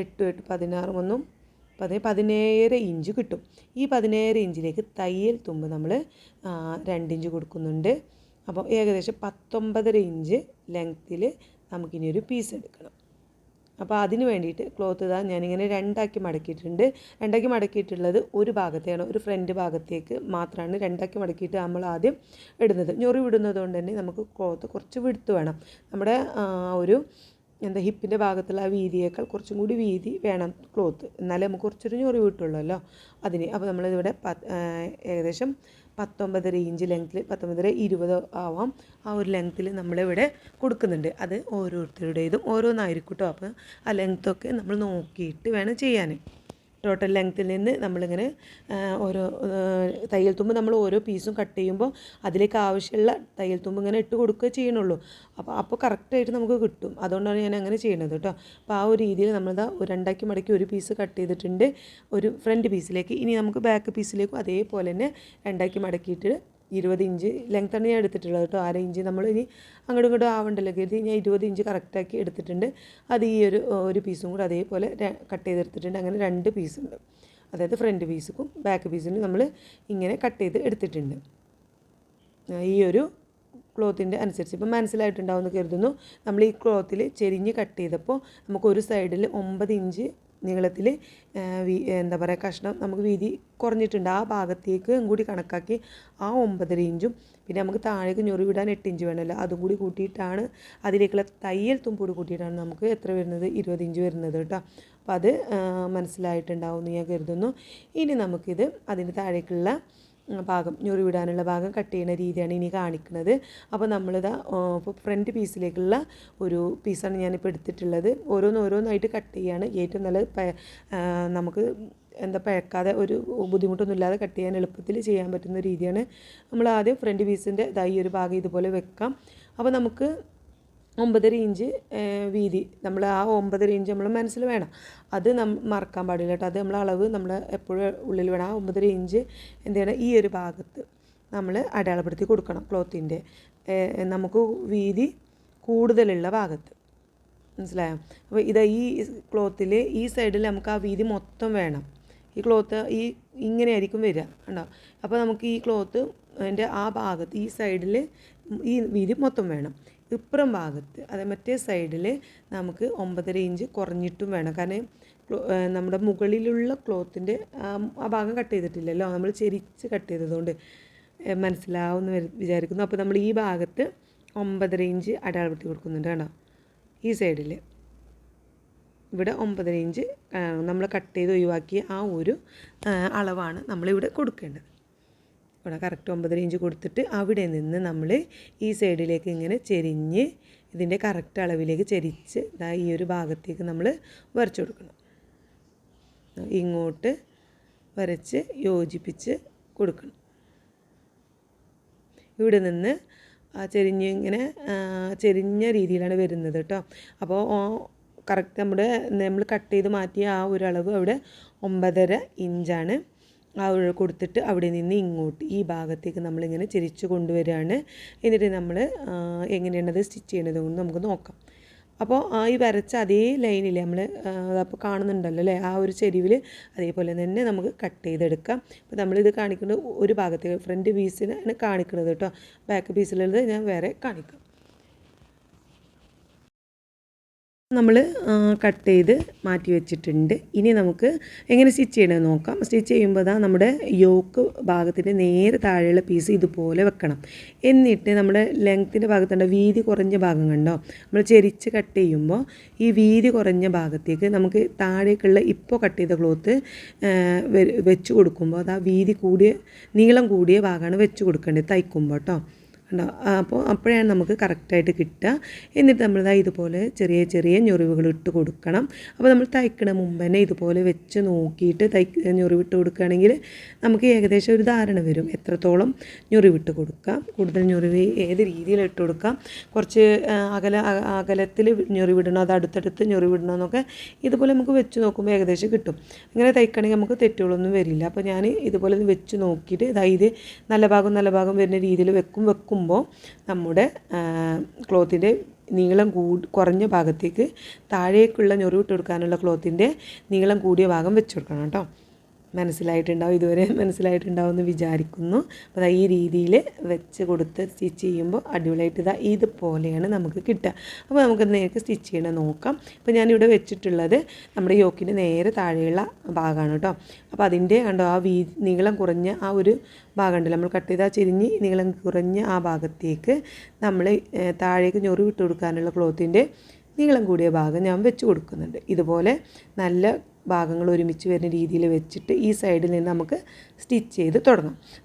8 8 16 17 ഇഞ്ച് കിട്ടും. ഈ 17 ഇഞ്ചിലേക്ക് തയ്യൽ തുമ്പ് നമ്മൾ 2 ഇഞ്ച് കൊടുക്കുന്നുണ്ട്. അപ്പോൾ ഏകദേശം 19.5 ഇഞ്ച് ലെങ്ത്തിൽ നമുക്കിനി ഒരു പീസ് എടുക്കണം. അപ്പോൾ അതിന് വേണ്ടിയിട്ട് ക്ലോത്ത് ഞാനിങ്ങനെ രണ്ടാക്കി മടക്കിയിട്ടുള്ളത് ഒരു ഭാഗത്തെയാണ്, ഒരു ഫ്രണ്ട് ഭാഗത്തേക്ക് മാത്രമാണ് രണ്ടാക്കി മടക്കിയിട്ട് നമ്മൾ ആദ്യം ഇടുന്നത്. ഞൊറി വിടുന്നത് കൊണ്ട് തന്നെ നമുക്ക് ക്ലോത്ത് കുറച്ച് വിടുത്ത് വേണം. നമ്മുടെ ഒരു ഹിപ്പിൻ്റെ ഭാഗത്തുള്ള ആ വീതിയേക്കാൾ കുറച്ചും കൂടി വീതി വേണം ക്ലോത്ത്, എന്നാലേ നമുക്ക് കുറച്ചൊരു ഞൊറി വിട്ടുള്ളല്ലോ അതിന്. അപ്പോൾ നമ്മളിവിടെ ഏകദേശം 19.5 ഇഞ്ച് ലെങ്ത്തിൽ 19.5 20 ആവാം ആ ഒരു ലെങ്ത്തിൽ നമ്മളിവിടെ കൊടുക്കുന്നുണ്ട്. അത് ഓരോരുത്തരുടേതും ഓരോന്നായിരിക്കും കേട്ടോ. അപ്പോൾ ആ ലെങ്ത്തൊക്കെ നമ്മൾ നോക്കിയിട്ട് വേണം ചെയ്യാൻ. ടോട്ടൽ ലെങ്ത്തിൽ നിന്ന് നമ്മളിങ്ങനെ ഓരോ തയ്യൽ തുമ്പ് നമ്മൾ ഓരോ പീസും കട്ട് ചെയ്യുമ്പോൾ അതിലേക്ക് ആവശ്യമുള്ള തയ്യൽ തുമ്പ് ഇങ്ങനെ ഇട്ട് കൊടുക്കുക ചെയ്യണുള്ളൂ. അപ്പോൾ കറക്റ്റായിട്ട് നമുക്ക് കിട്ടും. അതുകൊണ്ടാണ് ഞാൻ അങ്ങനെ ചെയ്യണത് കേട്ടോ. അപ്പോൾ ആ ഒരു രീതിയിൽ നമ്മളിതാ രണ്ടാക്കി മടക്കി ഒരു പീസ് കട്ട് ചെയ്തിട്ടുണ്ട് ഒരു ഫ്രണ്ട് പീസിലേക്ക്. ഇനി നമുക്ക് ബാക്ക് പീസിലേക്കും അതേപോലെ തന്നെ രണ്ടാക്കി മടക്കിയിട്ട് 20 ഇഞ്ച് ലെങ്ത്താണ് ഞാൻ എടുത്തിട്ടുള്ളത് കേട്ടോ. 1/2 ഇഞ്ച് നമ്മൾ ഇനി അങ്ങോട്ടും ഇങ്ങോട്ടും ആവണ്ടല്ലോ കരുതി ഞാൻ 20 ഇഞ്ച് കറക്റ്റാക്കി എടുത്തിട്ടുണ്ട്. അത് ഈ ഒരു പീസും കൂടെ അതേപോലെ കട്ട് ചെയ്തെടുത്തിട്ടുണ്ട്. അങ്ങനെ 2 പീസുണ്ട്, അതായത് ഫ്രണ്ട് പീസും ബാക്ക് പീസിനും നമ്മൾ ഇങ്ങനെ കട്ട് ചെയ്ത് എടുത്തിട്ടുണ്ട്. ഈ ഒരു ക്ലോത്തിൻ്റെ അനുസരിച്ച് ഇപ്പം മനസ്സിലായിട്ടുണ്ടാവുമെന്ന് കരുതുന്നു. നമ്മൾ ഈ ക്ലോത്തിൽ ചെരിഞ്ഞ് കട്ട് ചെയ്തപ്പോൾ നമുക്ക് ഒരു സൈഡിൽ 9 ഇഞ്ച് നീളത്തിൽ കഷ്ണം നമുക്ക് വീതി കുറഞ്ഞിട്ടുണ്ട്. ആ ഭാഗത്തേക്ക് കൂടി കണക്കാക്കി ആ 9.5 ഇഞ്ചും പിന്നെ നമുക്ക് താഴേക്ക് ഞൊറി വിടാൻ 8 ഇഞ്ച് വേണമല്ലോ, അതും കൂടി കൂട്ടിയിട്ടാണ് അതിലേക്കുള്ള തയ്യൽ തുമ്പൂടി കൂട്ടിയിട്ടാണ് നമുക്ക് എത്ര വരുന്നത് 20 ഇഞ്ച് വരുന്നത് കേട്ടോ. അപ്പോൾ അത് മനസ്സിലായിട്ടുണ്ടാവും എന്ന് ഞാൻ കരുതുന്നു. ഇനി നമുക്കിത് അതിന് താഴേക്കുള്ള ഭാഗം ഞൊറി വിടാനുള്ള ഭാഗം കട്ട് ചെയ്യുന്ന രീതിയാണ് ഇനി കാണിക്കുന്നത്. അപ്പോൾ നമ്മളിതാ ഇപ്പോൾ ഫ്രണ്ട് പീസിലേക്കുള്ള ഒരു പീസാണ് ഞാനിപ്പോൾ എടുത്തിട്ടുള്ളത്. ഓരോന്നായിട്ട് കട്ട് ചെയ്യുകയാണ് ഏറ്റവും നല്ലത്. നമുക്ക് പഴക്കാതെ ഒരു ബുദ്ധിമുട്ടൊന്നുമില്ലാതെ കട്ട് ചെയ്യാൻ എളുപ്പത്തിൽ ചെയ്യാൻ പറ്റുന്ന രീതിയാണ്. നമ്മൾ ആദ്യം ഫ്രണ്ട് പീസിൻ്റെ ഈ ഒരു ഭാഗം ഇതുപോലെ വെക്കാം. അപ്പോൾ നമുക്ക് 9.5 ഇഞ്ച് വീതി നമ്മൾ ആ 9.5 ഇഞ്ച് നമ്മൾ മനസ്സിൽ വേണം, അത് മറക്കാൻ പാടില്ല കേട്ടോ. അത് നമ്മൾ അളവ് നമ്മൾ എപ്പോഴും ഉള്ളിൽ വേണം. ആ 9.5 ഇഞ്ച് എന്ത് ചെയ്യണം, ഈ ഒരു ഭാഗത്ത് നമ്മൾ അടയാളപ്പെടുത്തി കൊടുക്കണം ക്ലോത്തിൻ്റെ നമുക്ക് വീതി കൂടുതലുള്ള ഭാഗത്ത്. മനസ്സിലായോ? അപ്പോൾ ഈ ക്ലോത്തിൽ ഈ സൈഡിൽ നമുക്ക് ആ വീതി മൊത്തം വേണം. ഈ ക്ലോത്ത് ഇങ്ങനെയായിരിക്കും വരിക കണ്ടോ. അപ്പോൾ നമുക്ക് ഈ ക്ലോത്ത് അതിൻ്റെ ആ ഭാഗത്ത് ഈ സൈഡിൽ ഈ വീതി മൊത്തം വേണം. ഇപ്പുറം ഭാഗത്ത് അതായത് മറ്റേ സൈഡിൽ നമുക്ക് 9.5 ഇഞ്ച് കുറഞ്ഞിട്ടും വേണം. കാരണം നമ്മുടെ മുകളിലുള്ള ക്ലോത്തിൻ്റെ ആ ഭാഗം കട്ട് ചെയ്തിട്ടില്ലല്ലോ, നമ്മൾ ചെരിച്ച് കട്ട് ചെയ്തതുകൊണ്ട് മനസ്സിലാവുമെന്ന് വിചാരിക്കുന്നു. അപ്പോൾ നമ്മൾ ഈ ഭാഗത്ത് 9.5 ഇഞ്ച് അടയാളപ്പെടുത്തി കൊടുക്കുന്നുണ്ട്. കേട്ടോ, ഈ സൈഡിൽ ഇവിടെ 9.5 ഇഞ്ച് നമ്മൾ കട്ട് ചെയ്ത് ഒഴിവാക്കിയ ആ ഒരു അളവാണ് നമ്മളിവിടെ കൊടുക്കേണ്ടത്. ഇവിടെ കറക്റ്റ് 9.5 ഇഞ്ച് കൊടുത്തിട്ട് അവിടെ നിന്ന് നമ്മൾ ഈ സൈഡിലേക്ക് ഇങ്ങനെ ചെരിഞ്ഞ് ഇതിൻ്റെ കറക്റ്റ് അളവിലേക്ക് ചെരിച്ച് ഈ ഒരു ഭാഗത്തേക്ക് നമ്മൾ വരച്ചു കൊടുക്കണം. ഇങ്ങോട്ട് വരച്ച് യോജിപ്പിച്ച് കൊടുക്കണം. ഇവിടെ നിന്ന് ചെരിഞ്ഞ രീതിയിലാണ് വരുന്നത് കേട്ടോ. അപ്പോൾ കറക്റ്റ് നമ്മൾ കട്ട് ചെയ്ത് മാറ്റിയ ആ ഒരു അളവ് അവിടെ 9.5 ഇഞ്ചാണ്. ആ കൊടുത്തിട്ട് അവിടെ നിന്ന് ഇങ്ങോട്ട് ഈ ഭാഗത്തേക്ക് നമ്മളിങ്ങനെ ചെരിച്ച് കൊണ്ടുവരികയാണ്. എന്നിട്ട് നമ്മൾ എങ്ങനെയാണത് സ്റ്റിച്ച് ചെയ്യണതെന്ന് നമുക്ക് നോക്കാം. അപ്പോൾ ഈ വരച്ച അതേ ലൈനിൽ നമ്മൾ അപ്പോൾ കാണുന്നുണ്ടല്ലോ അല്ലേ, ആ ഒരു ചെരിവിൽ അതേപോലെ തന്നെ നമുക്ക് കട്ട് ചെയ്തെടുക്കാം. അപ്പോൾ നമ്മളിത് കാണിക്കുന്നത് ഒരു ഭാഗത്തേക്ക് ഫ്രണ്ട് പീസിനാണ് കാണിക്കുന്നത് കേട്ടോ. ബാക്ക് പീസിലുള്ളത് ഞാൻ വേറെ കാണിക്കാം. നമ്മൾ കട്ട് ചെയ്ത് മാറ്റി വെച്ചിട്ടുണ്ട്. ഇനി നമുക്ക് എങ്ങനെ സ്റ്റിച്ച് ചെയ്യണമെന്ന് നോക്കാം. സ്റ്റിച്ച് ചെയ്യുമ്പോൾ നമ്മുടെ യോക്ക് ഭാഗത്തിൻ്റെ നേരെ താഴെയുള്ള പീസ് ഇതുപോലെ വെക്കണം. എന്നിട്ട് നമ്മുടെ ലെങ്ത്തിൻ്റെ ഭാഗത്തുണ്ട് വീതി കുറഞ്ഞ ഭാഗം കണ്ടോ, നമ്മൾ ചെരിച്ച് കട്ട് ചെയ്യുമ്പോൾ ഈ വീതി കുറഞ്ഞ ഭാഗത്തേക്ക് നമുക്ക് താഴേക്കുള്ള ഇപ്പോൾ കട്ട് ചെയ്ത ക്ലോത്ത് വെച്ച് കൊടുക്കുമ്പോൾ അത് ആ വീതി കൂടിയ നീളം കൂടിയ ഭാഗമാണ് വെച്ച് കൊടുക്കേണ്ടത് തയ്ക്കുമ്പോൾ കേട്ടോ. അപ്പോൾ അപ്പോഴാണ് നമുക്ക് കറക്റ്റായിട്ട് കിട്ടുക. എന്നിട്ട് നമ്മൾ ഇതുപോലെ ചെറിയ ചെറിയ ഞൊറിവുകൾ ഇട്ട് കൊടുക്കണം. അപ്പോൾ നമ്മൾ തയ്ക്കണ മുമ്പ് തന്നെ ഇതുപോലെ വെച്ച് നോക്കിയിട്ട് ഞൊറിവിട്ട് കൊടുക്കുകയാണെങ്കിൽ നമുക്ക് ഏകദേശം ഒരു ധാരണ വരും എത്രത്തോളം ഞൊറിവിട്ട് കൊടുക്കാം. കൂടുതൽ ഞൊറിവ് ഏത് രീതിയിൽ ഇട്ട് കൊടുക്കാം, കുറച്ച് അകലത്തിൽ ഞൊറിവിടണോ അത് അടുത്തടുത്ത് ഞൊറിവിടണോ എന്നൊക്കെ ഇതുപോലെ നമുക്ക് വെച്ച് നോക്കുമ്പോൾ ഏകദേശം കിട്ടും. ഇങ്ങനെ തയ്ക്കണമെങ്കിൽ നമുക്ക് തെറ്റുകളൊന്നും വരില്ല. അപ്പോൾ ഞാൻ ഇതുപോലെ വെച്ച് നോക്കിയിട്ട് ഇത് നല്ല ഭാഗം വരുന്ന രീതിയിൽ വെക്കുമ്പോൾ നമ്മുടെ ക്ലോത്തിൻ്റെ നീളം കുറഞ്ഞ ഭാഗത്തേക്ക് താഴേക്കുള്ള ഞൊറിവിട്ട് കൊടുക്കാനുള്ള ക്ലോത്തിൻ്റെ നീളം കൂടിയ ഭാഗം വെച്ച് കൊടുക്കണം കേട്ടോ. മനസ്സിലായിട്ടുണ്ടാവും, ഇതുവരെ മനസ്സിലായിട്ടുണ്ടാവും എന്ന് വിചാരിക്കുന്നു. അപ്പോൾ ഈ രീതിയിൽ വെച്ച് കൊടുത്ത് സ്റ്റിച്ച് ചെയ്യുമ്പോൾ അടിപൊളിയായിട്ട് ഇതുപോലെയാണ് നമുക്ക് കിട്ടുക. അപ്പോൾ നമുക്ക് നേരെ സ്റ്റിച്ച് ചെയ്യണം നോക്കാം. അപ്പോൾ ഞാനിവിടെ വെച്ചിട്ടുള്ളത് നമ്മുടെ യോക്കിൻ്റെ നേരെ താഴെയുള്ള ഭാഗമാണ് കേട്ടോ. അപ്പോൾ അതിൻ്റെ കണ്ടോ ആ നീളം കുറഞ്ഞ ആ ഒരു ഭാഗമുണ്ടല്ലോ, നമ്മൾ കട്ട് ചെയ്താൽ ചെരിഞ്ഞ് നീളം കുറഞ്ഞ ആ ഭാഗത്തേക്ക് നമ്മൾ താഴേക്ക് ഞൊറിവിട്ട് കൊടുക്കാനുള്ള ക്ലോത്തിൻ്റെ നീളം കൂടിയ ഭാഗം ഞാൻ വെച്ച് കൊടുക്കുന്നുണ്ട്. ഇതുപോലെ നല്ല ഭാഗങ്ങൾ ഒരുമിച്ച് വരുന്ന രീതിയിൽ വെച്ചിട്ട് ഈ സൈഡിൽ നിന്ന് നമുക്ക് സ്റ്റിച്ച് ചെയ്ത്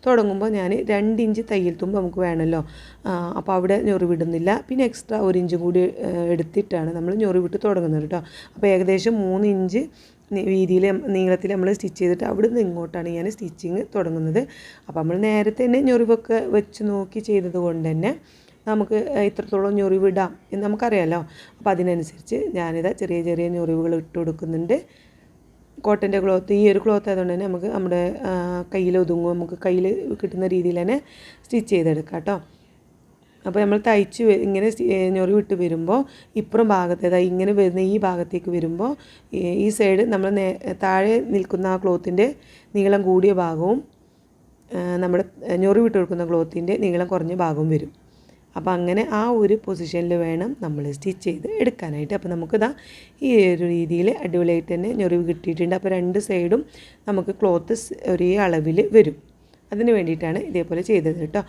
തുടങ്ങുമ്പോൾ ഞാൻ 2 ഇഞ്ച് തയ്യൽ തുമ്പ് നമുക്ക് വേണമല്ലോ. അപ്പോൾ അവിടെ ഞൊറിവിടുന്നില്ല. പിന്നെ എക്സ്ട്രാ 1 ഇഞ്ചും കൂടി എടുത്തിട്ടാണ് നമ്മൾ ഞൊറിവിട്ട് തുടങ്ങുന്നത് കേട്ടോ. അപ്പോൾ ഏകദേശം 3 ഇഞ്ച് വീതിയിൽ നീളത്തിൽ നമ്മൾ സ്റ്റിച്ച് ചെയ്തിട്ട് അവിടെ നിന്ന് ഇങ്ങോട്ടാണ് ഞാൻ സ്റ്റിച്ചിങ് തുടങ്ങുന്നത്. അപ്പോൾ നമ്മൾ നേരത്തെ തന്നെ ഞൊറിവൊക്കെ വെച്ച് നോക്കി ചെയ്തത് കൊണ്ട് തന്നെ നമുക്ക് ഇത്രത്തോളം ഞൊറിവിടാം എന്ന് നമുക്കറിയാമല്ലോ. അപ്പോൾ അതിനനുസരിച്ച് ഞാനിതാ ചെറിയ ചെറിയ ഞൊറിവുകൾ ഇട്ട് കൊടുക്കുന്നുണ്ട്. കോട്ടൻ്റെ ക്ലോത്ത്, ഈ ഒരു ക്ലോത്ത് ആയതുകൊണ്ട് തന്നെ നമുക്ക് നമ്മുടെ കയ്യിൽ ഒതുങ്ങും, നമുക്ക് കയ്യിൽ കിട്ടുന്ന രീതിയിൽ തന്നെ സ്റ്റിച്ച് ചെയ്തെടുക്കാം കേട്ടോ. അപ്പോൾ നമ്മൾ തയ്ച്ച് ഇങ്ങനെ ഞൊറിവിട്ട് വരുമ്പോൾ ഇപ്പുറം ഭാഗത്ത് ഇങ്ങനെ വരുന്ന ഈ ഭാഗത്തേക്ക് വരുമ്പോൾ ഈ സൈഡ് നമ്മൾ താഴെ നിൽക്കുന്ന ആ ക്ലോത്തിൻ്റെ നീളം കൂടിയ ഭാഗവും നമ്മുടെ ഞൊറിവിട്ട് കൊടുക്കുന്ന ക്ലോത്തിൻ്റെ നീളം കുറഞ്ഞ ഭാഗവും വരും. അപ്പോൾ അങ്ങനെ ആ ഒരു പൊസിഷനിൽ വേണം നമ്മൾ സ്റ്റിച്ച് ചെയ്ത് എടുക്കാനായിട്ട്. അപ്പോൾ നമുക്കിതാ ഈ ഒരു രീതിയിൽ അടിപൊളിയായിട്ട് തന്നെ ഞൊറിവ് കിട്ടിയിട്ടുണ്ട്. അപ്പോൾ 2 സൈഡും നമുക്ക് ക്ലോത്ത് ഒരേ അളവിൽ വരും. അതിന് വേണ്ടിയിട്ടാണ് ഇതേപോലെ ചെയ്തത് കേട്ടോ.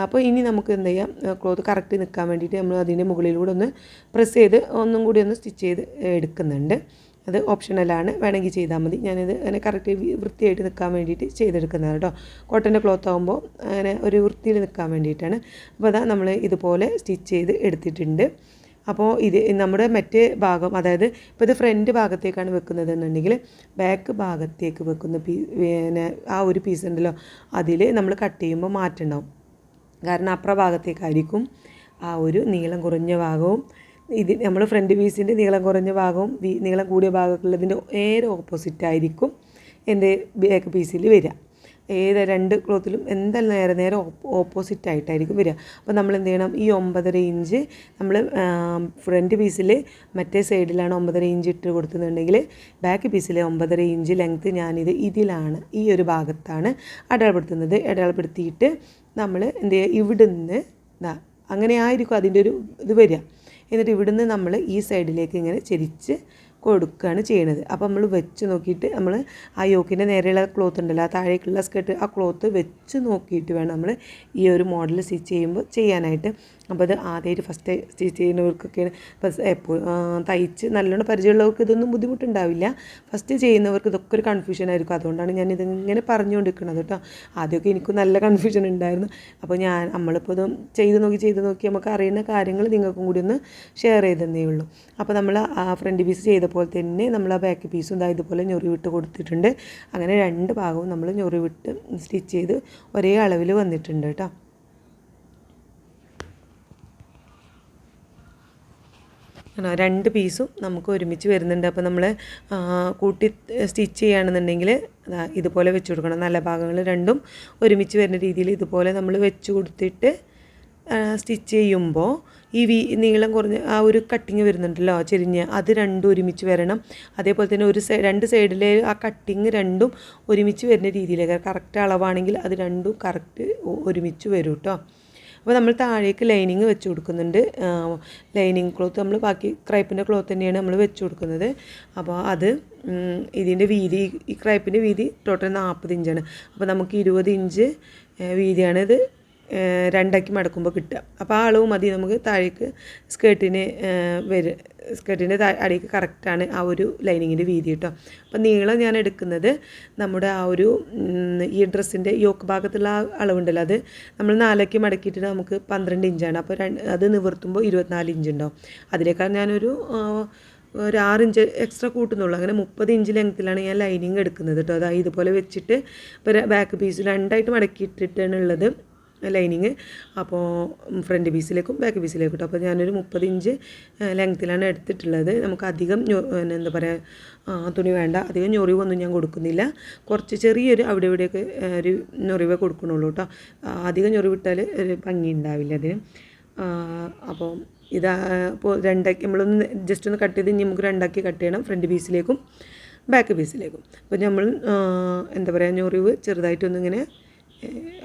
അപ്പോൾ ഇനി നമുക്ക് എന്ത് ചെയ്യാം, ക്ലോത്ത് കറക്റ്റ് നിൽക്കാൻ വേണ്ടിയിട്ട് നമ്മൾ അതിൻ്റെ മുകളിലൂടെ ഒന്ന് പ്രസ് ചെയ്ത് ഒന്നും കൂടി ഒന്ന് സ്റ്റിച്ച് ചെയ്ത് എടുക്കുന്നുണ്ട്. അത് ഓപ്ഷണലാണ്, വേണമെങ്കിൽ ചെയ്താൽ മതി. ഞാനിത് അങ്ങനെ കറക്റ്റ് വൃത്തിയായിട്ട് നിൽക്കാൻ വേണ്ടിയിട്ട് ചെയ്തെടുക്കുന്നത് കേട്ടോ. കോട്ടൻ്റെ ക്ലോത്ത് ആകുമ്പോൾ അങ്ങനെ ഒരു വൃത്തിയിൽ നിൽക്കാൻ വേണ്ടിയിട്ടാണ്. അപ്പോൾ അതാ നമ്മൾ ഇതുപോലെ സ്റ്റിച്ച് ചെയ്ത് എടുത്തിട്ടുണ്ട്. അപ്പോൾ ഇത് നമ്മുടെ മറ്റേ ഭാഗം, അതായത് ഇപ്പോൾ ഇത് ഫ്രണ്ട് ഭാഗത്തേക്കാണ് വെക്കുന്നതെന്നുണ്ടെങ്കിൽ ബാക്ക് ഭാഗത്തേക്ക് വെക്കുന്ന പിന്നെ ആ ഒരു പീസ് ഉണ്ടല്ലോ, അതിൽ നമ്മൾ കട്ട് ചെയ്യുമ്പോൾ മാറ്റം ഉണ്ടാവും. കാരണം അപ്പുറ ഭാഗത്തേക്കായിരിക്കും ആ ഒരു നീളം കുറഞ്ഞ ഭാഗവും ഇത് നമ്മൾ ഫ്രണ്ട് പീസിൻ്റെ നീളം കുറഞ്ഞ ഭാഗവും നീളം കൂടിയ ഭാഗമുള്ളതിൻ്റെ നേരെ ഓപ്പോസിറ്റ് ആയിരിക്കും എൻ്റെ ബാക്ക് പീസിൽ വരിക. ഏത് 2 ക്ലോത്തിലും എന്തായാലും നേരെ ഓപ്പോസിറ്റ് ആയിട്ടായിരിക്കും വരിക. അപ്പോൾ നമ്മൾ എന്ത് ചെയ്യണം, ഈ 9.5 ഇഞ്ച് നമ്മൾ ഫ്രണ്ട് പീസിൽ മറ്റേ സൈഡിലാണ് 9.5 ഇഞ്ച് ഇട്ട് കൊടുക്കുന്നുണ്ടെങ്കിൽ ബാക്ക് പീസിൽ 9.5 ഇഞ്ച് ലെങ്ത്ത് ഞാനിത് ഇതിലാണ്, ഈ ഒരു ഭാഗത്താണ് അടയാളപ്പെടുത്തുന്നത്. അടയാളപ്പെടുത്തിയിട്ട് നമ്മൾ എന്ത് ചെയ്യുക, ഇവിടുന്ന് അങ്ങനെ ആയിരിക്കും അതിൻ്റെ ഒരു ഇത് വരിക. എന്നിട്ട് ഇവിടുന്ന് നമ്മൾ ഈ സൈഡിലേക്ക് ഇങ്ങനെ ചെരിച്ച് കൊടുക്കുകയാണ് ചെയ്യണത്. അപ്പോൾ നമ്മൾ വെച്ച് നോക്കിയിട്ട് നമ്മൾ ആ യോക്കിൻ്റെ നേരെയുള്ള ക്ലോത്ത് ഉണ്ടല്ലോ, ആ താഴേക്കുള്ള സ്കേർട്ട്, ആ ക്ലോത്ത് വെച്ച് നോക്കിയിട്ട് വേണം നമ്മൾ ഈ ഒരു മോഡൽ സ്റ്റിച്ച് ചെയ്യുമ്പോൾ ചെയ്യാനായിട്ട്. അപ്പോൾ അത് ആദ്യമായിട്ട് ഫസ്റ്റ് സ്റ്റിച്ച് ചെയ്യുന്നവർക്കൊക്കെയാണ് എപ്പോഴും തയ്ച്ച് നല്ലോണം പരിചയമുള്ളവർക്ക് ഇതൊന്നും ബുദ്ധിമുട്ടുണ്ടാവില്ല. ഫസ്റ്റ് ചെയ്യുന്നവർക്ക് ഇതൊക്കെ ഒരു കൺഫ്യൂഷൻ ആയിരിക്കും. അതുകൊണ്ടാണ് ഞാൻ ഇതിങ്ങനെ പറഞ്ഞുകൊണ്ടിരിക്കുന്നത് കേട്ടോ. ആദ്യമൊക്കെ എനിക്ക് നല്ല കൺഫ്യൂഷൻ ഉണ്ടായിരുന്നു. അപ്പോൾ നമ്മളിപ്പോൾ ഇത് ചെയ്ത് നോക്കി നമുക്ക് അറിയുന്ന കാര്യങ്ങൾ നിങ്ങൾക്കും കൂടി ഒന്ന് ഷെയർ ചെയ്തതന്നേ ഉള്ളൂ. അപ്പോൾ നമ്മൾ ആ ഫ്രണ്ട് പീസ് ചെയ്ത പോലെ തന്നെ നമ്മൾ ആ ബാക്ക് പീസും ഇതുപോലെ ഞൊറിവിട്ട് കൊടുത്തിട്ടുണ്ട്. അങ്ങനെ രണ്ട് ഭാഗവും നമ്മൾ ഞൊറിവിട്ട് സ്റ്റിച്ച് ചെയ്ത് ഒരേ അളവിൽ വന്നിട്ടുണ്ട് കേട്ടോ. രണ്ട് പീസും നമുക്ക് ഒരുമിച്ച് വരുന്നുണ്ട്. അപ്പോൾ നമ്മൾ കൂട്ടി സ്റ്റിച്ച് ചെയ്യുകയാണെന്നുണ്ടെങ്കിൽ ഇതുപോലെ വെച്ച് കൊടുക്കണം. നല്ല ഭാഗങ്ങൾ രണ്ടും ഒരുമിച്ച് വരുന്ന രീതിയിൽ ഇതുപോലെ നമ്മൾ വെച്ച് കൊടുത്തിട്ട് സ്റ്റിച്ച് ചെയ്യുമ്പോൾ ഈ നീളം കുറഞ്ഞ് ആ ഒരു കട്ടിങ് വരുന്നുണ്ടല്ലോ ചെരിഞ്ഞ്, അത് രണ്ടും ഒരുമിച്ച് വരണം. അതേപോലെ തന്നെ രണ്ട് സൈഡിലെ ആ കട്ടിങ് രണ്ടും ഒരുമിച്ച് വരുന്ന രീതിയിലേക്ക് കറക്റ്റ് അളവാണെങ്കിൽ അത് രണ്ടും കറക്റ്റ് ഒരുമിച്ച് വരും കേട്ടോ. അപ്പോൾ നമ്മൾ താഴേക്ക് ലൈനിങ് വെച്ച് കൊടുക്കുന്നുണ്ട്. ലൈനിങ് ക്ലോത്ത് നമ്മൾ ബാക്കി ക്രൈപ്പിൻ്റെ ക്ലോത്ത് തന്നെയാണ് നമ്മൾ വെച്ച് കൊടുക്കുന്നത്. അപ്പോൾ അത് ഇതിൻ്റെ വീതി, ഈ ക്രൈപ്പിൻ്റെ വീതി ടോട്ടൽ 40 ഇഞ്ചാണ്. അപ്പോൾ നമുക്ക് 20 ഇഞ്ച് വീതിയാണ് ഇത് രണ്ടാക്കി മടക്കുമ്പോൾ കിട്ടുക. അപ്പോൾ ആ അളവ് മതി നമുക്ക് താഴേക്ക് സ്കേർട്ടിൻ്റെ അടിക്ക് കറക്റ്റാണ് ആ ഒരു ലൈനിങ്ങിൻ്റെ വീതി കേട്ടോ. അപ്പോൾ നീളം ഞാൻ എടുക്കുന്നത് നമ്മുടെ ആ ഒരു ഈ ഡ്രസ്സിൻ്റെ യോക്ക് ഭാഗത്തുള്ള ആ അളവുണ്ടല്ലോ, അത് നമ്മൾ 4 മടക്കിയിട്ട് നമുക്ക് 12 ഇഞ്ചാണ്. അപ്പോൾ അത് നിവർത്തുമ്പോൾ 24 ഇഞ്ച് ഉണ്ടാവും. അതിനേക്കാൾ ഞാനൊരു 6 ഇഞ്ച് എക്സ്ട്രാ കൂട്ടുന്നുള്ളൂ. അങ്ങനെ 30 ഇഞ്ച് ലെങ്ത്തിലാണ് ഞാൻ ലൈനിങ് എടുക്കുന്നത് കേട്ടോ. അതായത് ഇതുപോലെ വെച്ചിട്ട് ഇപ്പോൾ ബാക്ക് പീസ് രണ്ടായിട്ട് മടക്കിയിട്ടിട്ടാണ് ഉള്ളത് ലൈനിങ്. അപ്പോൾ ഫ്രണ്ട് പീസിലേക്കും ബാക്ക് പീസിലേക്കും കേട്ടോ. അപ്പോൾ ഞാനൊരു 30 ഇഞ്ച് ലെങ്ത്തിലാണ് എടുത്തിട്ടുള്ളത്. നമുക്ക് അധികം എന്താ പറയുക തുണി വേണ്ട, അധികം ഞൊറിവൊന്നും ഞാൻ കൊടുക്കുന്നില്ല. കുറച്ച് ചെറിയൊരു അവിടെ ഇവിടെയൊക്കെ ഒരു ഞൊറിവേ കൊടുക്കണുള്ളൂ കേട്ടോ. അധികം ഞൊറിവിട്ടാൽ ഒരു ഭംഗി ഉണ്ടാവില്ല അതിന്. അപ്പോൾ ഇപ്പോൾ രണ്ടാക്കി നമ്മളൊന്ന് ജസ്റ്റ് ഒന്ന് കട്ട് ചെയ്ത് നമുക്ക് രണ്ടാക്കി കട്ട് ചെയ്യണം, ഫ്രണ്ട് പീസിലേക്കും ബാക്ക് പീസിലേക്കും. അപ്പോൾ നമ്മൾ എന്താ പറയുക ഞൊറിവ് ചെറുതായിട്ടൊന്നിങ്ങനെ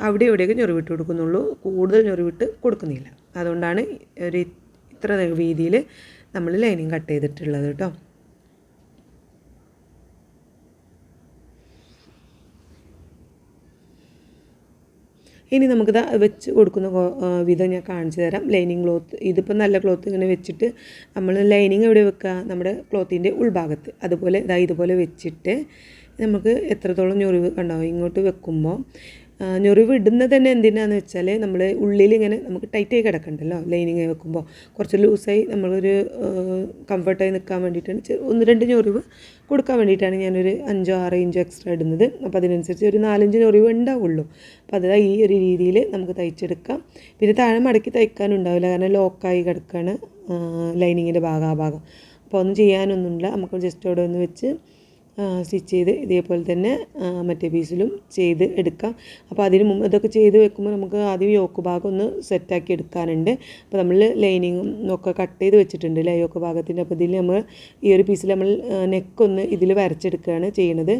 അവിടെ ഇവിടെയൊക്കെ ഞൊറിവിട്ട് കൊടുക്കുന്നുള്ളൂ, കൂടുതൽ ഞൊറിവിട്ട് കൊടുക്കുന്നില്ല. അതുകൊണ്ടാണ് ഒരു ഇത്ര വീതിയിൽ നമ്മൾ ലൈനിങ് കട്ട് ചെയ്തിട്ടുള്ളത് കേട്ടോ. ഇനി നമുക്കിത് വെച്ച് കൊടുക്കുന്ന വിധം ഞാൻ കാണിച്ചു തരാം. ലൈനിങ് ക്ലോത്ത് ഇതിപ്പോൾ നല്ല ക്ലോത്ത് ഇങ്ങനെ വെച്ചിട്ട് നമ്മൾ ലൈനിങ് എവിടെ വെക്കുക, നമ്മുടെ ക്ലോത്തിൻ്റെ ഉൾഭാഗത്ത്. അതുപോലെ ഇതുപോലെ വെച്ചിട്ട് നമുക്ക് എത്രത്തോളം ഞൊറിവ് കണ്ടാവും ഇങ്ങോട്ട് വെക്കുമ്പോൾ ഞൊറിവ് ഇടുന്നത് തന്നെ എന്തിനാന്ന് വെച്ചാൽ നമ്മൾ ഉള്ളിലിങ്ങനെ നമുക്ക് ടൈറ്റായി കിടക്കണ്ടല്ലോ. ലൈനിങ് വെക്കുമ്പോൾ കുറച്ച് ലൂസായി നമ്മളൊരു കംഫർട്ടായി നിൽക്കാൻ വേണ്ടിയിട്ടാണ് 1-2 ഞൊറിവ് കൊടുക്കാൻ വേണ്ടിയിട്ടാണ് ഞാനൊരു 5-6 ഇഞ്ച് എക്സ്ട്രാ ഇടുന്നത്. അപ്പോൾ അതിനനുസരിച്ച് ഒരു 4-5 ഞൊറിവ് ഉണ്ടാവുള്ളൂ. അപ്പോൾ അത് ഈ ഒരു രീതിയിൽ നമുക്ക് തയ്ച്ചെടുക്കാം. പിന്നെ താഴെ മടക്കി തയ്ക്കാനുണ്ടാവില്ല, കാരണം ലോക്കായി കിടക്കുകയാണ് ലൈനിങ്ങിൻ്റെ ഭാഗം, ആ ഭാഗം. അപ്പോൾ ഒന്നും ചെയ്യാനൊന്നുമില്ല, നമുക്ക് ജസ്റ്റ് അവിടെ ഒന്ന് വെച്ച് സ്റ്റിച്ച് ചെയ്ത് ഇതേപോലെ തന്നെ മറ്റേ പീസിലും ചെയ്ത് എടുക്കാം. അപ്പോൾ അതിന് മുമ്പ് ഇതൊക്കെ ചെയ്ത് വെക്കുമ്പോൾ നമുക്ക് ആദ്യം യോക്ക് ഭാഗം ഒന്ന് സെറ്റാക്കി എടുക്കാനുണ്ട്. അപ്പോൾ നമ്മൾ ലൈനിങ്ങും ഒക്കെ കട്ട് ചെയ്ത് വെച്ചിട്ടുണ്ട് യോക്ക് ഭാഗത്തിൻ്റെ. അപ്പോൾ ഇതിൽ നമ്മൾ ഈ ഒരു പീസിൽ നമ്മൾ നെക്കൊന്ന് ഇതിൽ വരച്ചെടുക്കുകയാണ് ചെയ്യുന്നത്.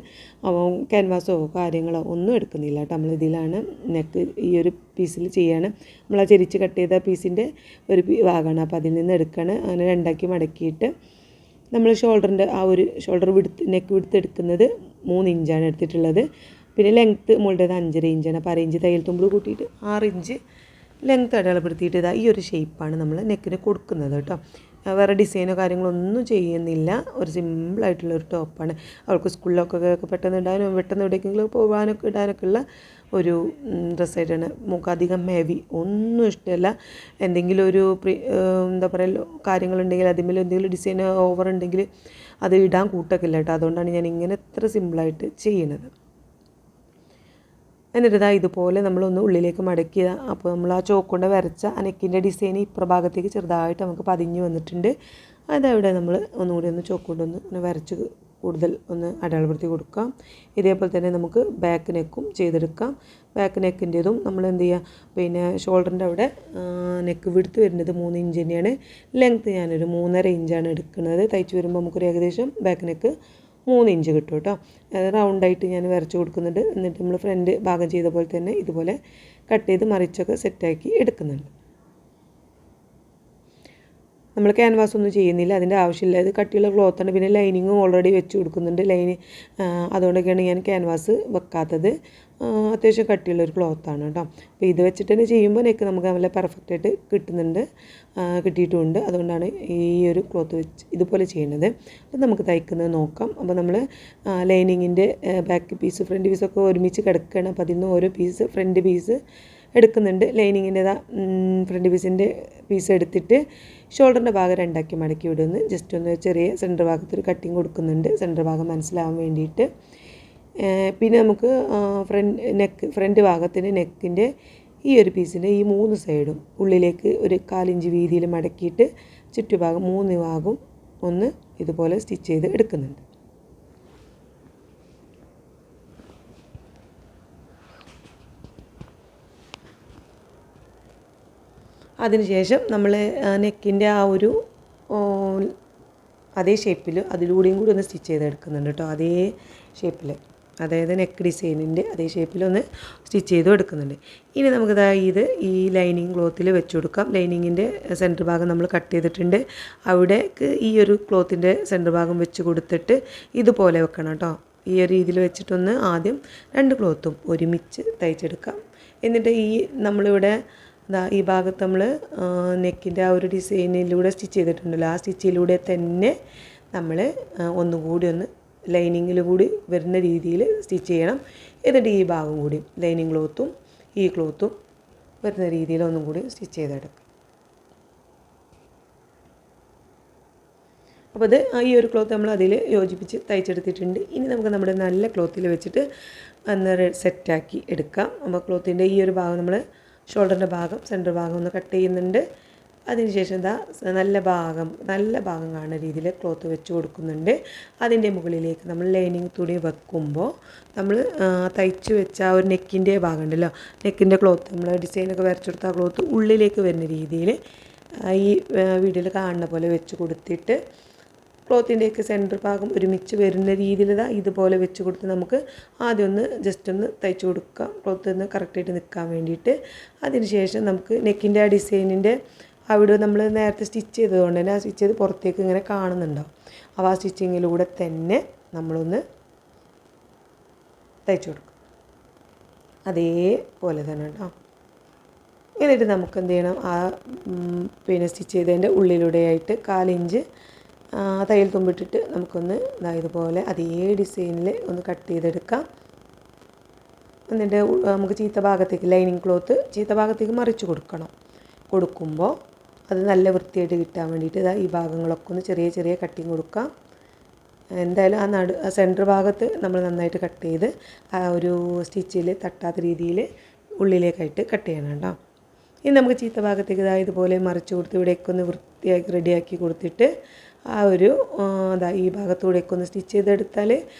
അപ്പോൾ ക്യാൻവാസോ കാര്യങ്ങളോ ഒന്നും എടുക്കുന്നില്ല കേട്ടോ. നമ്മളിതിലാണ് നെക്ക് ഈ ഒരു പീസിൽ ചെയ്യാണ്. നമ്മൾ ആ ചെരിച്ച് കട്ട് ചെയ്ത പീസിൻ്റെ ഒരു ഭാഗമാണ്. അപ്പോൾ അതിൽ നിന്ന് എടുക്കുകയാണ്. അങ്ങനെ രണ്ടാക്കി മടക്കിയിട്ട് നമ്മൾ ഷോൾഡറിൻ്റെ ആ ഒരു ഷോൾഡർ നെക്ക് വിടുത്ത് എടുക്കുന്നത് 3 ഇഞ്ചാണ് എടുത്തിട്ടുള്ളത്. പിന്നെ ലെങ്ത്ത് മുകളുടേത് 5.5 ഇഞ്ചാണ്. അപ്പോൾ 1 ഇഞ്ച് തയ്യൽ തുമ്പിൾ കൂട്ടിയിട്ട് 6 ഇഞ്ച് ലെങ്ത്ത് അടയാളപ്പെടുത്തിയിട്ട് ഈ ഒരു ഷേപ്പാണ് നമ്മൾ നെക്കിന് കൊടുക്കുന്നത് കേട്ടോ. വേറെ ഡിസൈനോ കാര്യങ്ങളോ ഒന്നും ചെയ്യുന്നില്ല, ഒരു സിമ്പിളായിട്ടുള്ളൊരു ടോപ്പാണ്. അവർക്ക് സ്കൂളിലൊക്കെ പെട്ടെന്ന് ഇടാനും പെട്ടെന്ന് എവിടേക്കെങ്കിലും പോകാനൊക്കെ ഇടാനൊക്കെ ഉള്ള ഒരു ഡ്രസ്സായിട്ടാണ്. നമുക്ക് അധികം ഹെവി ഒന്നും ഇഷ്ടമല്ല. എന്തെങ്കിലും ഒരു എന്താ പറയുക കാര്യങ്ങളുണ്ടെങ്കിൽ അതിന്മേൽ എന്തെങ്കിലും ഡിസൈൻ ഓവർ ഉണ്ടെങ്കിൽ അത് ഇടാൻ കൂട്ടൊക്കില്ല കേട്ടോ. അതുകൊണ്ടാണ് ഞാൻ ഇങ്ങനെ ഇത്ര സിമ്പിളായിട്ട് ചെയ്യുന്നത്. എന്നിട്ട് ഇതുപോലെ നമ്മളൊന്ന് ഉള്ളിലേക്ക് മടക്കിയ, അപ്പോൾ നമ്മൾ ആ ചോക്ക് കൊണ്ട് വരച്ച ആ നെക്കിൻ്റെ ഡിസൈൻ ഇപ്രഭാഗത്തേക്ക് ചെറുതായിട്ട് നമുക്ക് പതിഞ്ഞ് വന്നിട്ടുണ്ട്. അതവിടെ നമ്മൾ ഒന്നുകൂടി ഒന്ന് ചോക്ക് കൊണ്ടൊന്ന് വരച്ച് കൂടുതൽ ഒന്ന് അടയാളപ്പെടുത്തി കൊടുക്കാം. ഇതേപോലെ തന്നെ നമുക്ക് ബാക്ക് നെക്കും ചെയ്തെടുക്കാം. ബാക്ക് നെക്കിൻ്റെതും നമ്മൾ എന്ത് ചെയ്യുക, പിന്നെ ഷോൾഡറിൻ്റെ അവിടെ നെക്ക് വിടുത്ത് വരുന്നത് 3 ഇഞ്ച് തന്നെയാണ്. ലെങ്ത്ത് ഞാനൊരു 3.5 ഇഞ്ചാണ് എടുക്കുന്നത്. തയ്ച്ച് വരുമ്പോൾ നമുക്കൊരു ഏകദേശം ബാക്ക് നെക്ക് 3 ഇഞ്ച് കിട്ടും കേട്ടോ. റൗണ്ടായിട്ട് ഞാൻ വരച്ച് കൊടുക്കുന്നുണ്ട്. എന്നിട്ട് നമ്മൾ ഫ്രണ്ട് ഭാഗം ചെയ്ത പോലെ തന്നെ ഇതുപോലെ കട്ട് ചെയ്ത് മറിച്ചൊക്കെ സെറ്റാക്കി എടുക്കുന്നുണ്ട്. നമ്മൾ ക്യാൻവാസ് ഒന്നും ചെയ്യുന്നില്ല, അതിൻ്റെ ആവശ്യമില്ല. ഇത് കട്ടിയുള്ള ക്ലോത്താണ്. പിന്നെ ലൈനിങ്ങും ഓൾറെഡി വെച്ച് കൊടുക്കുന്നുണ്ട്. അതുകൊണ്ടൊക്കെയാണ് ഞാൻ ക്യാൻവാസ് വെക്കാത്തത്. അത്യാവശ്യം കട്ടിയുള്ളൊരു ക്ലോത്താണ് കേട്ടോ. അപ്പോൾ ഇത് വെച്ചിട്ട് തന്നെ ചെയ്യുമ്പോൾ നെക്ക് നമുക്ക് നല്ല പെർഫെക്റ്റായിട്ട് കിട്ടിയിട്ടുമുണ്ട്. അതുകൊണ്ടാണ് ഈ ഒരു ക്ലോത്ത് വെച്ച് ഇതുപോലെ ചെയ്യുന്നത്. അപ്പോൾ നമുക്ക് തയ്ക്കുന്നത് നോക്കാം. അപ്പോൾ നമ്മൾ ലൈനിങ്ങിൻ്റെ ബാക്ക് പീസ് ഫ്രണ്ട് പീസൊക്കെ ഒരുമിച്ച് കിടക്കുകയാണ്. അപ്പോൾ അതിൽ നിന്ന് ഓരോ ഫ്രണ്ട് പീസ് എടുക്കുന്നുണ്ട്. ലൈനിങ്ങിൻ്റെതാ ഫ്രണ്ട് പീസ് എടുത്തിട്ട് ഷോൾഡറിൻ്റെ ഭാഗം രണ്ടാക്കി മടക്കി വിടുന്നു. ജസ്റ്റ് ഒന്ന് ചെറിയ സെൻറ്റർ ഭാഗത്തൊരു കട്ടിങ് കൊടുക്കുന്നുണ്ട്, സെൻറ്റർ ഭാഗം മനസ്സിലാവാൻ വേണ്ടിയിട്ട്. പിന്നെ നമുക്ക് ഫ്രണ്ട് ഭാഗത്തിന് നെക്കിൻ്റെ ഈ ഒരു പീസിൻ്റെ ഈ 3 സൈഡും ഉള്ളിലേക്ക് ഒരു 1/4 ഇഞ്ച് വീതിയിൽ മടക്കിയിട്ട് ചുറ്റുഭാഗം 3 ഭാഗവും ഒന്ന് ഇതുപോലെ സ്റ്റിച്ച് ചെയ്ത് എടുക്കുന്നുണ്ട്. അതിനുശേഷം നമ്മൾ നെക്കിൻ്റെ ആ ഒരു അതേ ഷേപ്പിൽ അതിലൂടെയും കൂടി ഒന്ന് സ്റ്റിച്ച് ചെയ്തെടുക്കുന്നുണ്ട് കേട്ടോ. അതേ ഷേപ്പിൽ, അതായത് നെക്ക് ഡിസൈനിൻ്റെ അതേ ഷേപ്പിലൊന്ന് സ്റ്റിച്ച് ചെയ്തും എടുക്കുന്നുണ്ട്. ഇനി നമുക്ക് ഈ ലൈനിങ് ക്ലോത്തിൽ വെച്ച് കൊടുക്കാം. ലൈനിങ്ങിൻ്റെ സെൻറ്റർ ഭാഗം നമ്മൾ കട്ട് ചെയ്തിട്ടുണ്ട്. അവിടേക്ക് ഈ ഒരു ക്ലോത്തിൻ്റെ സെൻറ്റർ ഭാഗം വെച്ച് കൊടുത്തിട്ട് ഇതുപോലെ വെക്കണം കേട്ടോ. ഈ ഒരു രീതിയിൽ വെച്ചിട്ടൊന്ന് ആദ്യം 2 ക്ലോത്തും ഒരുമിച്ച് തയ്ച്ചെടുക്കാം. എന്നിട്ട് നമ്മളിവിടെ ഈ ഭാഗത്ത് നമ്മൾ നെക്കിൻ്റെ ആ ഒരു ഡിസൈനിലൂടെ സ്റ്റിച്ച് ചെയ്തിട്ടുണ്ടല്ലോ, ആ സ്റ്റിച്ചിലൂടെ തന്നെ നമ്മൾ ഒന്നുകൂടി ഒന്ന് ലൈനിങ്ങിൽ കൂടി വരുന്ന രീതിയിൽ സ്റ്റിച്ച് ചെയ്യണം. എന്നിട്ട് ഈ ഭാഗം കൂടി ലൈനിങ് ക്ലോത്തും ഈ ക്ലോത്തും വരുന്ന രീതിയിൽ ഒന്നും കൂടി സ്റ്റിച്ച് ചെയ്തെടുക്കാം. അപ്പോൾ ഈ ഒരു ക്ലോത്ത് നമ്മൾ അതിൽ യോജിപ്പിച്ച് തയ്ച്ചെടുത്തിട്ടുണ്ട്. ഇനി നമുക്ക് നമ്മുടെ നല്ല ക്ലോത്തിൽ വെച്ചിട്ട് ഒന്ന് സെറ്റാക്കി എടുക്കാം. അപ്പോൾ ക്ലോത്തിൻ്റെ ഈ ഒരു ഭാഗം നമ്മൾ ഷോൾഡറിൻ്റെ ഭാഗം സെൻറ്റർ ഭാഗം ഒന്ന് കട്ട് ചെയ്യുന്നുണ്ട്. അതിനുശേഷം നല്ല ഭാഗം കാണുന്ന രീതിയിൽ ക്ലോത്ത് വെച്ച് കൊടുക്കുന്നുണ്ട്. അതിൻ്റെ മുകളിലേക്ക് നമ്മൾ ലൈനിങ് തുണി വെക്കുമ്പോൾ നമ്മൾ തയ്ച്ച് വെച്ച ആ ഒരു നെക്കിൻ്റെ ഭാഗം ഉണ്ടല്ലോ, നെക്കിൻ്റെ ക്ലോത്ത് നമ്മൾ ഡിസൈനൊക്കെ വരച്ചെടുത്ത ആ ക്ലോത്ത് ഉള്ളിലേക്ക് വരുന്ന രീതിയിൽ ഈ വീഡിയോയിൽ കാണുന്ന പോലെ വെച്ച് കൊടുത്തിട്ട് ക്ലോത്തിൻ്റെയൊക്കെ സെൻറ്റർ ഭാഗം ഒരുമിച്ച് വരുന്ന രീതിയിൽ ഇതുപോലെ വെച്ച് കൊടുത്ത് നമുക്ക് ആദ്യം ജസ്റ്റ് ഒന്ന് തയ്ച്ച് കൊടുക്കാം, ക്ലോത്ത് ഒന്ന് കറക്റ്റായിട്ട് നിൽക്കാൻ വേണ്ടിയിട്ട്. അതിനുശേഷം നമുക്ക് നെക്കിൻ്റെ ആ ഡിസൈനിൻ്റെ അവിടെ നമ്മൾ നേരത്തെ സ്റ്റിച്ച് ചെയ്തതുകൊണ്ട് തന്നെ ആ സ്റ്റിച്ച് ചെയ്ത് പുറത്തേക്ക് ഇങ്ങനെ കാണുന്നുണ്ടാവും. അപ്പോൾ ആ സ്റ്റിച്ചിങ്ങിലൂടെ തന്നെ നമ്മളൊന്ന് തയ്ച്ച് കൊടുക്കും, അതേപോലെ തന്നെ കേട്ടോ. എന്നിട്ട് നമുക്ക് എന്ത് ചെയ്യണം, സ്റ്റിച്ച് ചെയ്തതിൻ്റെ ഉള്ളിലൂടെയായിട്ട് 1/4 ഇഞ്ച് തയ്യൽ തുമ്പിട്ടിട്ട് നമുക്കൊന്ന് ഇതുപോലെ അതേ ഡിസൈനിൽ ഒന്ന് കട്ട് ചെയ്തെടുക്കാം. എന്നിട്ട് നമുക്ക് ചീത്ത ഭാഗത്തേക്ക് ലൈനിങ് ക്ലോത്ത് ചീത്ത ഭാഗത്തേക്ക് മറിച്ച് കൊടുക്കുമ്പോൾ അത് നല്ല വൃത്തിയായിട്ട് കിട്ടാൻ വേണ്ടിയിട്ട് ഈ ഭാഗങ്ങളൊക്കെ ഒന്ന് ചെറിയ ചെറിയ കട്ടിങ് കൊടുക്കാം. എന്തായാലും ആ സെൻറ്റർ ഭാഗത്ത് നമ്മൾ നന്നായിട്ട് കട്ട് ചെയ്ത് ആ ഒരു സ്റ്റിച്ചിൽ തട്ടാത്ത രീതിയിൽ ഉള്ളിലേക്കായിട്ട് കട്ട് ചെയ്യണം കേട്ടോ. ഇനി നമുക്ക് ചീത്ത ഭാഗത്തേക്ക് ഇതുപോലെ മറിച്ച് കൊടുത്ത് ഇവിടേക്ക് ഒന്ന് വൃത്തിയാക്കി റെഡിയാക്കി കൊടുത്തിട്ട് ആ ഒരു ഈ ഭാഗത്തൂടെയൊക്കെ ഒന്ന് സ്റ്റിച്ച് ചെയ്തെടുത്താൽ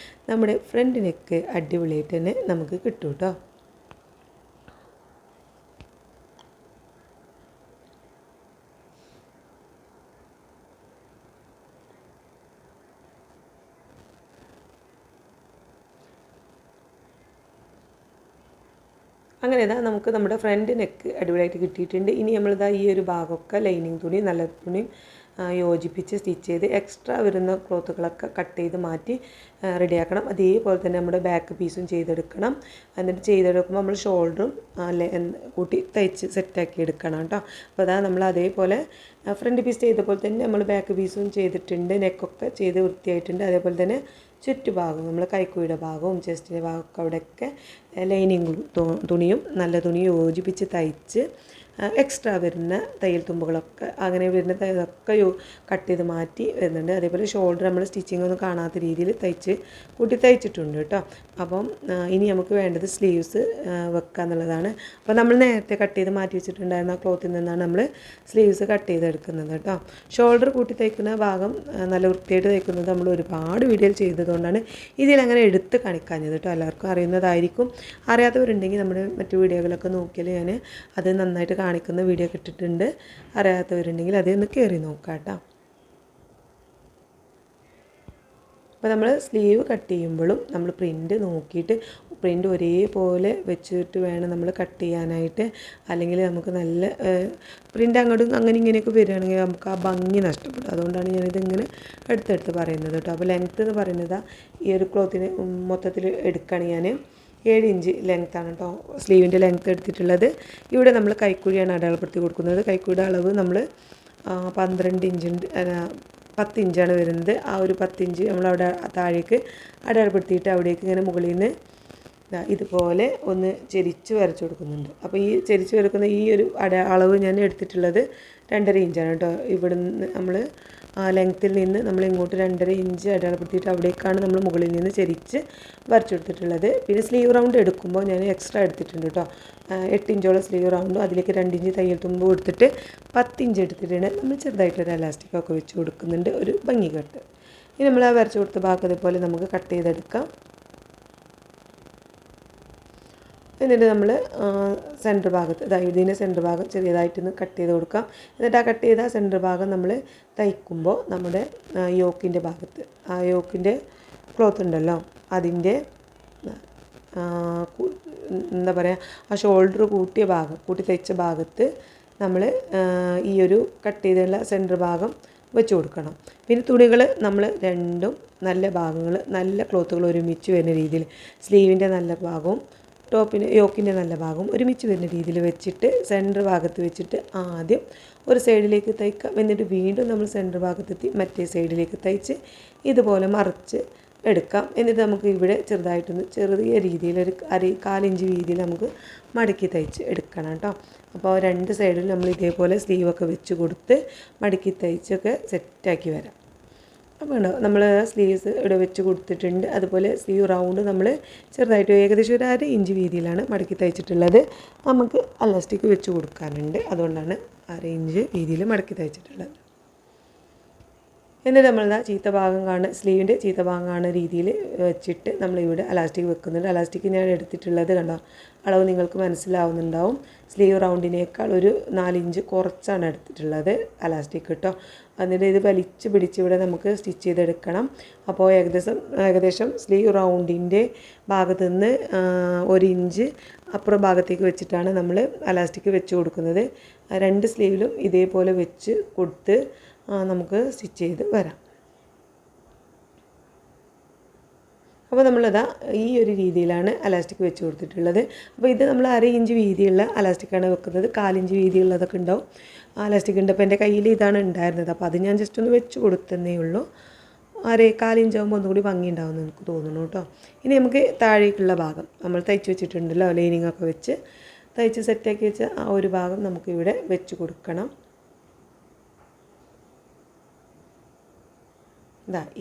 നമ്മുടെ ഫ്രണ്ട് നെക്ക് അടിപൊളിയായിട്ട് തന്നെ നമുക്ക് കിട്ടും കേട്ടോ. അങ്ങനെ നമുക്ക് നമ്മുടെ ഫ്രണ്ട് നെക്ക് അടിപൊളിയായിട്ട് കിട്ടിയിട്ടുണ്ട്. ഇനി നമ്മളിതാ ഈ ഒരു ഭാഗമൊക്കെ ലൈനിങ് തുണി നല്ല തുണിയും യോജിപ്പിച്ച് സ്റ്റിച്ച് ചെയ്ത് എക്സ്ട്രാ വരുന്ന ക്ലോത്തുകളൊക്കെ കട്ട് ചെയ്ത് മാറ്റി റെഡിയാക്കണം. അതേപോലെ തന്നെ നമ്മുടെ ബാക്ക് പീസും ചെയ്തെടുക്കണം. എന്നിട്ട് ചെയ്തെടുക്കുമ്പോൾ നമ്മൾ ഷോൾഡറും കൂട്ടി തയ്ച്ച് സെറ്റാക്കി എടുക്കണം കേട്ടോ. അപ്പോൾ നമ്മൾ അതേപോലെ ഫ്രണ്ട് പീസ് ചെയ്ത പോലെ തന്നെ നമ്മൾ ബാക്ക് പീസും ചെയ്തിട്ടുണ്ട്, നെക്കൊക്കെ ചെയ്ത് വൃത്തിയായിട്ടുണ്ട്. അതേപോലെ തന്നെ ചുറ്റുഭാഗം നമ്മൾ കൈക്കുഴിയുടെ ഭാഗവും ചെസ്റ്റിൻ്റെ ഭാഗമൊക്കെ അവിടെയൊക്കെ ലൈനിങ് തുണിയും നല്ല തുണിയും യോജിപ്പിച്ച് തയ്ച്ച് എക്സ്ട്രാ വരുന്ന തയ്യൽ തുമ്പുകളൊക്കെ അങ്ങനെ വരുന്ന ഇതൊക്കെ കട്ട് ചെയ്ത് മാറ്റി വരുന്നുണ്ട്. അതേപോലെ ഷോൾഡർ നമ്മൾ സ്റ്റിച്ചിങ് ഒന്നും കാണാത്ത രീതിയിൽ കൂട്ടി തയ്ച്ചിട്ടുണ്ട് കേട്ടോ. അപ്പം ഇനി നമുക്ക് വേണ്ടത് സ്ലീവ്സ് വെക്കുക എന്നുള്ളതാണ്. അപ്പോൾ നമ്മൾ നേരത്തെ കട്ട് ചെയ്ത് മാറ്റി വെച്ചിട്ടുണ്ടായിരുന്ന ക്ലോത്തിൽ നിന്നാണ് നമ്മൾ സ്ലീവ്സ് കട്ട് ചെയ്തെടുക്കുന്നത് കേട്ടോ. ഷോൾഡർ കൂട്ടി തയ്ക്കുന്ന ഭാഗം നല്ല വൃത്തിയായിട്ട് തയ്ക്കുന്നത് നമ്മൾ ഒരുപാട് വീഡിയോയിൽ ചെയ്തതുകൊണ്ടാണ് ഇതിലങ്ങനെ എടുത്ത് കാണിക്കാഞ്ഞത് കേട്ടോ. എല്ലാവർക്കും അറിയുന്നതായിരിക്കും. അറിയാത്തവരുണ്ടെങ്കിൽ നമ്മുടെ മറ്റു വീഡിയോകളൊക്കെ നോക്കിയാൽ ഞാൻ അത് നന്നായിട്ട് കാണിക്കുന്ന വീഡിയോ ഇട്ടിട്ടുണ്ട്. അറിയാത്തവരുണ്ടെങ്കിൽ അതൊന്ന് കയറി നോക്കാം കേട്ടോ. അപ്പോൾ നമ്മൾ സ്ലീവ് കട്ട് ചെയ്യുമ്പോഴും നമ്മൾ പ്രിൻ്റ് നോക്കിയിട്ട് പ്രിൻ്റ് ഒരേപോലെ വെച്ചിട്ട് വേണം നമ്മൾ കട്ട് ചെയ്യാനായിട്ട്. അല്ലെങ്കിൽ നമുക്ക് നല്ല പ്രിൻ്റ് അങ്ങോട്ടും അങ്ങനെ ഇങ്ങനെയൊക്കെ വരികയാണെങ്കിൽ നമുക്ക് ആ ഭംഗി നഷ്ടപ്പെടും. അതുകൊണ്ടാണ് ഞാനിതിങ്ങനെ എടുത്തെടുത്ത് പറയുന്നത് കേട്ടോ. അപ്പോൾ ലെങ്ത്ത് എന്ന് പറയുന്നത് ഈ ഒരു ക്ലോത്തിന് മൊത്തത്തിൽ എടുക്കുകയാണ് ഞാൻ 7 ഇഞ്ച് ലെങ്ത്താണ് കേട്ടോ സ്ലീവിൻ്റെ ലെങ്ത്ത് എടുത്തിട്ടുള്ളത്. ഇവിടെ നമ്മൾ കൈക്കുഴിയാണ് അടയാളപ്പെടുത്തി കൊടുക്കുന്നത്. കൈക്കുഴിയുടെ അളവ് നമ്മൾ 12 ഇഞ്ചുണ്ട് 10 ഇഞ്ചാണ് വരുന്നത്. ആ ഒരു 10 ഇഞ്ച് നമ്മളവിടെ താഴേക്ക് അടയാളപ്പെടുത്തിയിട്ട് അവിടേക്ക് ഇങ്ങനെ മുകളിൽ നിന്ന് ഇതുപോലെ ഒന്ന് ചെരിച്ച് വരച്ച് കൊടുക്കുന്നുണ്ട്. അപ്പോൾ ഈ ചെരിച്ച് വരക്കുന്ന ഈ ഒരു അളവ് ഞാൻ എടുത്തിട്ടുള്ളത് 2.5 ഇഞ്ചാണ് കേട്ടോ. ഇവിടെ നിന്ന് നമ്മൾ ലെങ്ത്തിൽ നിന്ന് നമ്മൾ ഇങ്ങോട്ട് 2.5 ഇഞ്ച് അടയാളപ്പെടുത്തിയിട്ട് അവിടേക്കാണ് നമ്മൾ മുകളിൽ നിന്ന് ചെരിച്ച് വരച്ചെടുത്തിട്ടുള്ളത്. പിന്നെ സ്ലീവ് റൗണ്ട് എടുക്കുമ്പോൾ ഞാൻ എക്സ്ട്രാ എടുത്തിട്ടുണ്ട് കേട്ടോ. 8 ഇഞ്ചോളം സ്ലീവ് റൗണ്ടും അതിലേക്ക് 2 ഇഞ്ച് തയ്യൽ തുമ്പും എടുത്തിട്ട് 10 ഇഞ്ച് എടുത്തിട്ടുണ്ട്. നമ്മൾ ചെറുതായിട്ടൊരു എലാസ്റ്റിക്കൊക്കെ വെച്ച് കൊടുക്കുന്നുണ്ട്, ഒരു ഭംഗി കട്ട്. ഇനി നമ്മൾ ആ വരച്ച് കൊടുത്ത ഭാഗം ഇതുപോലെ നമുക്ക് കട്ട് ചെയ്തെടുക്കാം. എന്നിട്ട് നമ്മൾ സെൻറ്റർ ഭാഗത്ത് ഇതിൻ്റെ സെൻറ്റർ ഭാഗം ചെറിയതായിട്ടൊന്ന് കട്ട് ചെയ്ത് കൊടുക്കാം. എന്നിട്ട് ആ കട്ട് ചെയ്ത സെൻറ്റർ ഭാഗം നമ്മൾ തയ്ക്കുമ്പോൾ നമ്മുടെ യോക്കിൻ്റെ ഭാഗത്ത് ആ യോക്കിൻ്റെ ക്ലോത്ത് ഉണ്ടല്ലോ അതിൻ്റെ എന്താ പറയുക ആ ഷോൾഡർ കൂട്ടി തയ്ച്ച ഭാഗത്ത് നമ്മൾ ഈ ഒരു കട്ട് ചെയ്തുള്ള സെൻറ്റർ ഭാഗം വെച്ച് കൊടുക്കണം. പിന്നെ തുണികൾ നമ്മൾ രണ്ടും നല്ല ഭാഗങ്ങൾ നല്ല ക്ലോത്തുകൾ ഒരുമിച്ച് വരുന്ന രീതിയിൽ സ്ലീവിൻ്റെ നല്ല ഭാഗവും യോക്കിൻ്റെ നല്ല ഭാഗവും ഒരുമിച്ച് വരുന്ന രീതിയിൽ വെച്ചിട്ട് സെൻറ്റർ ഭാഗത്ത് വെച്ചിട്ട് ആദ്യം ഒരു സൈഡിലേക്ക് തയ്ക്കാം. എന്നിട്ട് വീണ്ടും നമ്മൾ സെൻറ്റർ ഭാഗത്തെത്തി മറ്റേ സൈഡിലേക്ക് തയ്ച്ച് ഇതുപോലെ മറിച്ച് എടുക്കാം. എന്നിട്ട് നമുക്ക് ഇവിടെ ചെറുതായിട്ടൊന്ന് ചെറിയ രീതിയിൽ ഒരു 1/4 ഇഞ്ച് വീതിയിൽ നമുക്ക് മടക്കി തയ്ച്ച് എടുക്കണം കേട്ടോ. അപ്പോൾ 2 സൈഡിൽ നമ്മൾ ഇതേപോലെ സ്ലീവൊക്കെ വെച്ച് കൊടുത്ത് മടക്കി തയ്ച്ചൊക്കെ സെറ്റാക്കി വരാം. അപ്പോൾ നമ്മൾ സ്ലീവ്സ് ഇവിടെ വെച്ച് കൊടുത്തിട്ടുണ്ട്. അതുപോലെ സ്ലീവ് റൗണ്ട് നമ്മൾ ചെറുതായിട്ട് ഏകദേശം ഒരു 1/2 ഇഞ്ച് വീതിയിലാണ് മടക്കി തയ്ച്ചിട്ടുള്ളത്. നമുക്ക് എലാസ്റ്റിക് വെച്ച് കൊടുക്കാനുണ്ട്, അതുകൊണ്ടാണ് 1/2 ഇഞ്ച് വീതിയിൽ മടക്കി തയ്ച്ചിട്ടുള്ളത്. എന്നിട്ട് നമ്മളിതാ സ്ലീവിൻ്റെ ചീത്ത ഭാഗം കാണുന്ന രീതിയിൽ വെച്ചിട്ട് നമ്മളിവിടെ എലാസ്റ്റിക് വെക്കുന്നുണ്ട്. എലാസ്റ്റിക് ഞാൻ എടുത്തിട്ടുള്ളത് കണ്ടോ, അളവ് നിങ്ങൾക്ക് മനസ്സിലാവുന്നുണ്ടാവും. സ്ലീവ് റൗണ്ടിനേക്കാൾ ഒരു 4 ഇഞ്ച് കുറച്ചാണ് എടുത്തിട്ടുള്ളത് എലാസ്റ്റിക് കേട്ടോ. എന്നിട്ട് ഇത് വലിച്ച് പിടിച്ച് ഇവിടെ നമുക്ക് സ്റ്റിച്ച് ചെയ്തെടുക്കണം. അപ്പോൾ ഏകദേശം സ്ലീവ് റൗണ്ടിൻ്റെ ഭാഗത്ത് നിന്ന് 1 ഇഞ്ച് അപ്പുറം ഭാഗത്തേക്ക് വെച്ചിട്ടാണ് നമ്മൾ എലാസ്റ്റിക് വെച്ച് കൊടുക്കുന്നത്. 2 സ്ലീവിലും ഇതേപോലെ വെച്ച് കൊടുത്ത് നമുക്ക് സ്റ്റിച്ച് ചെയ്ത് വരാം. അപ്പോൾ നമ്മളിതാ ഈ ഒരു രീതിയിലാണ് എലാസ്റ്റിക് വെച്ച് കൊടുത്തിട്ടുള്ളത്. അപ്പോൾ ഇത് നമ്മൾ 1/2 ഇഞ്ച് വീതിയുള്ള എലാസ്റ്റിക്കാണ് വെക്കുന്നത്. 1/4 ഇഞ്ച് വീതിയുള്ളതൊക്കെ ഉണ്ടാവും എലാസ്റ്റിക് ഉണ്ട്. അപ്പോൾ എൻ്റെ കയ്യിൽ ഇതാണ് ഉണ്ടായിരുന്നത്. അപ്പോൾ അത് ഞാൻ ജസ്റ്റ് ഒന്ന് വെച്ച് കൊടുത്തതേ ഉള്ളൂ. 1/4 ഇഞ്ചാകുമ്പോൾ ഒന്നുകൂടി ഭംഗി ഉണ്ടാവുമെന്ന് എനിക്ക് തോന്നുന്നു കേട്ടോ. ഇനി നമുക്ക് താഴേക്കുള്ള ഭാഗം നമ്മൾ തയ്ച്ച് വെച്ചിട്ടുണ്ടല്ലോ, ലൈനിങ്ങൊക്കെ വെച്ച് തയ്ച്ച് സെറ്റാക്കി വെച്ച ആ ഒരു ഭാഗം നമുക്കിവിടെ വെച്ച് കൊടുക്കണം.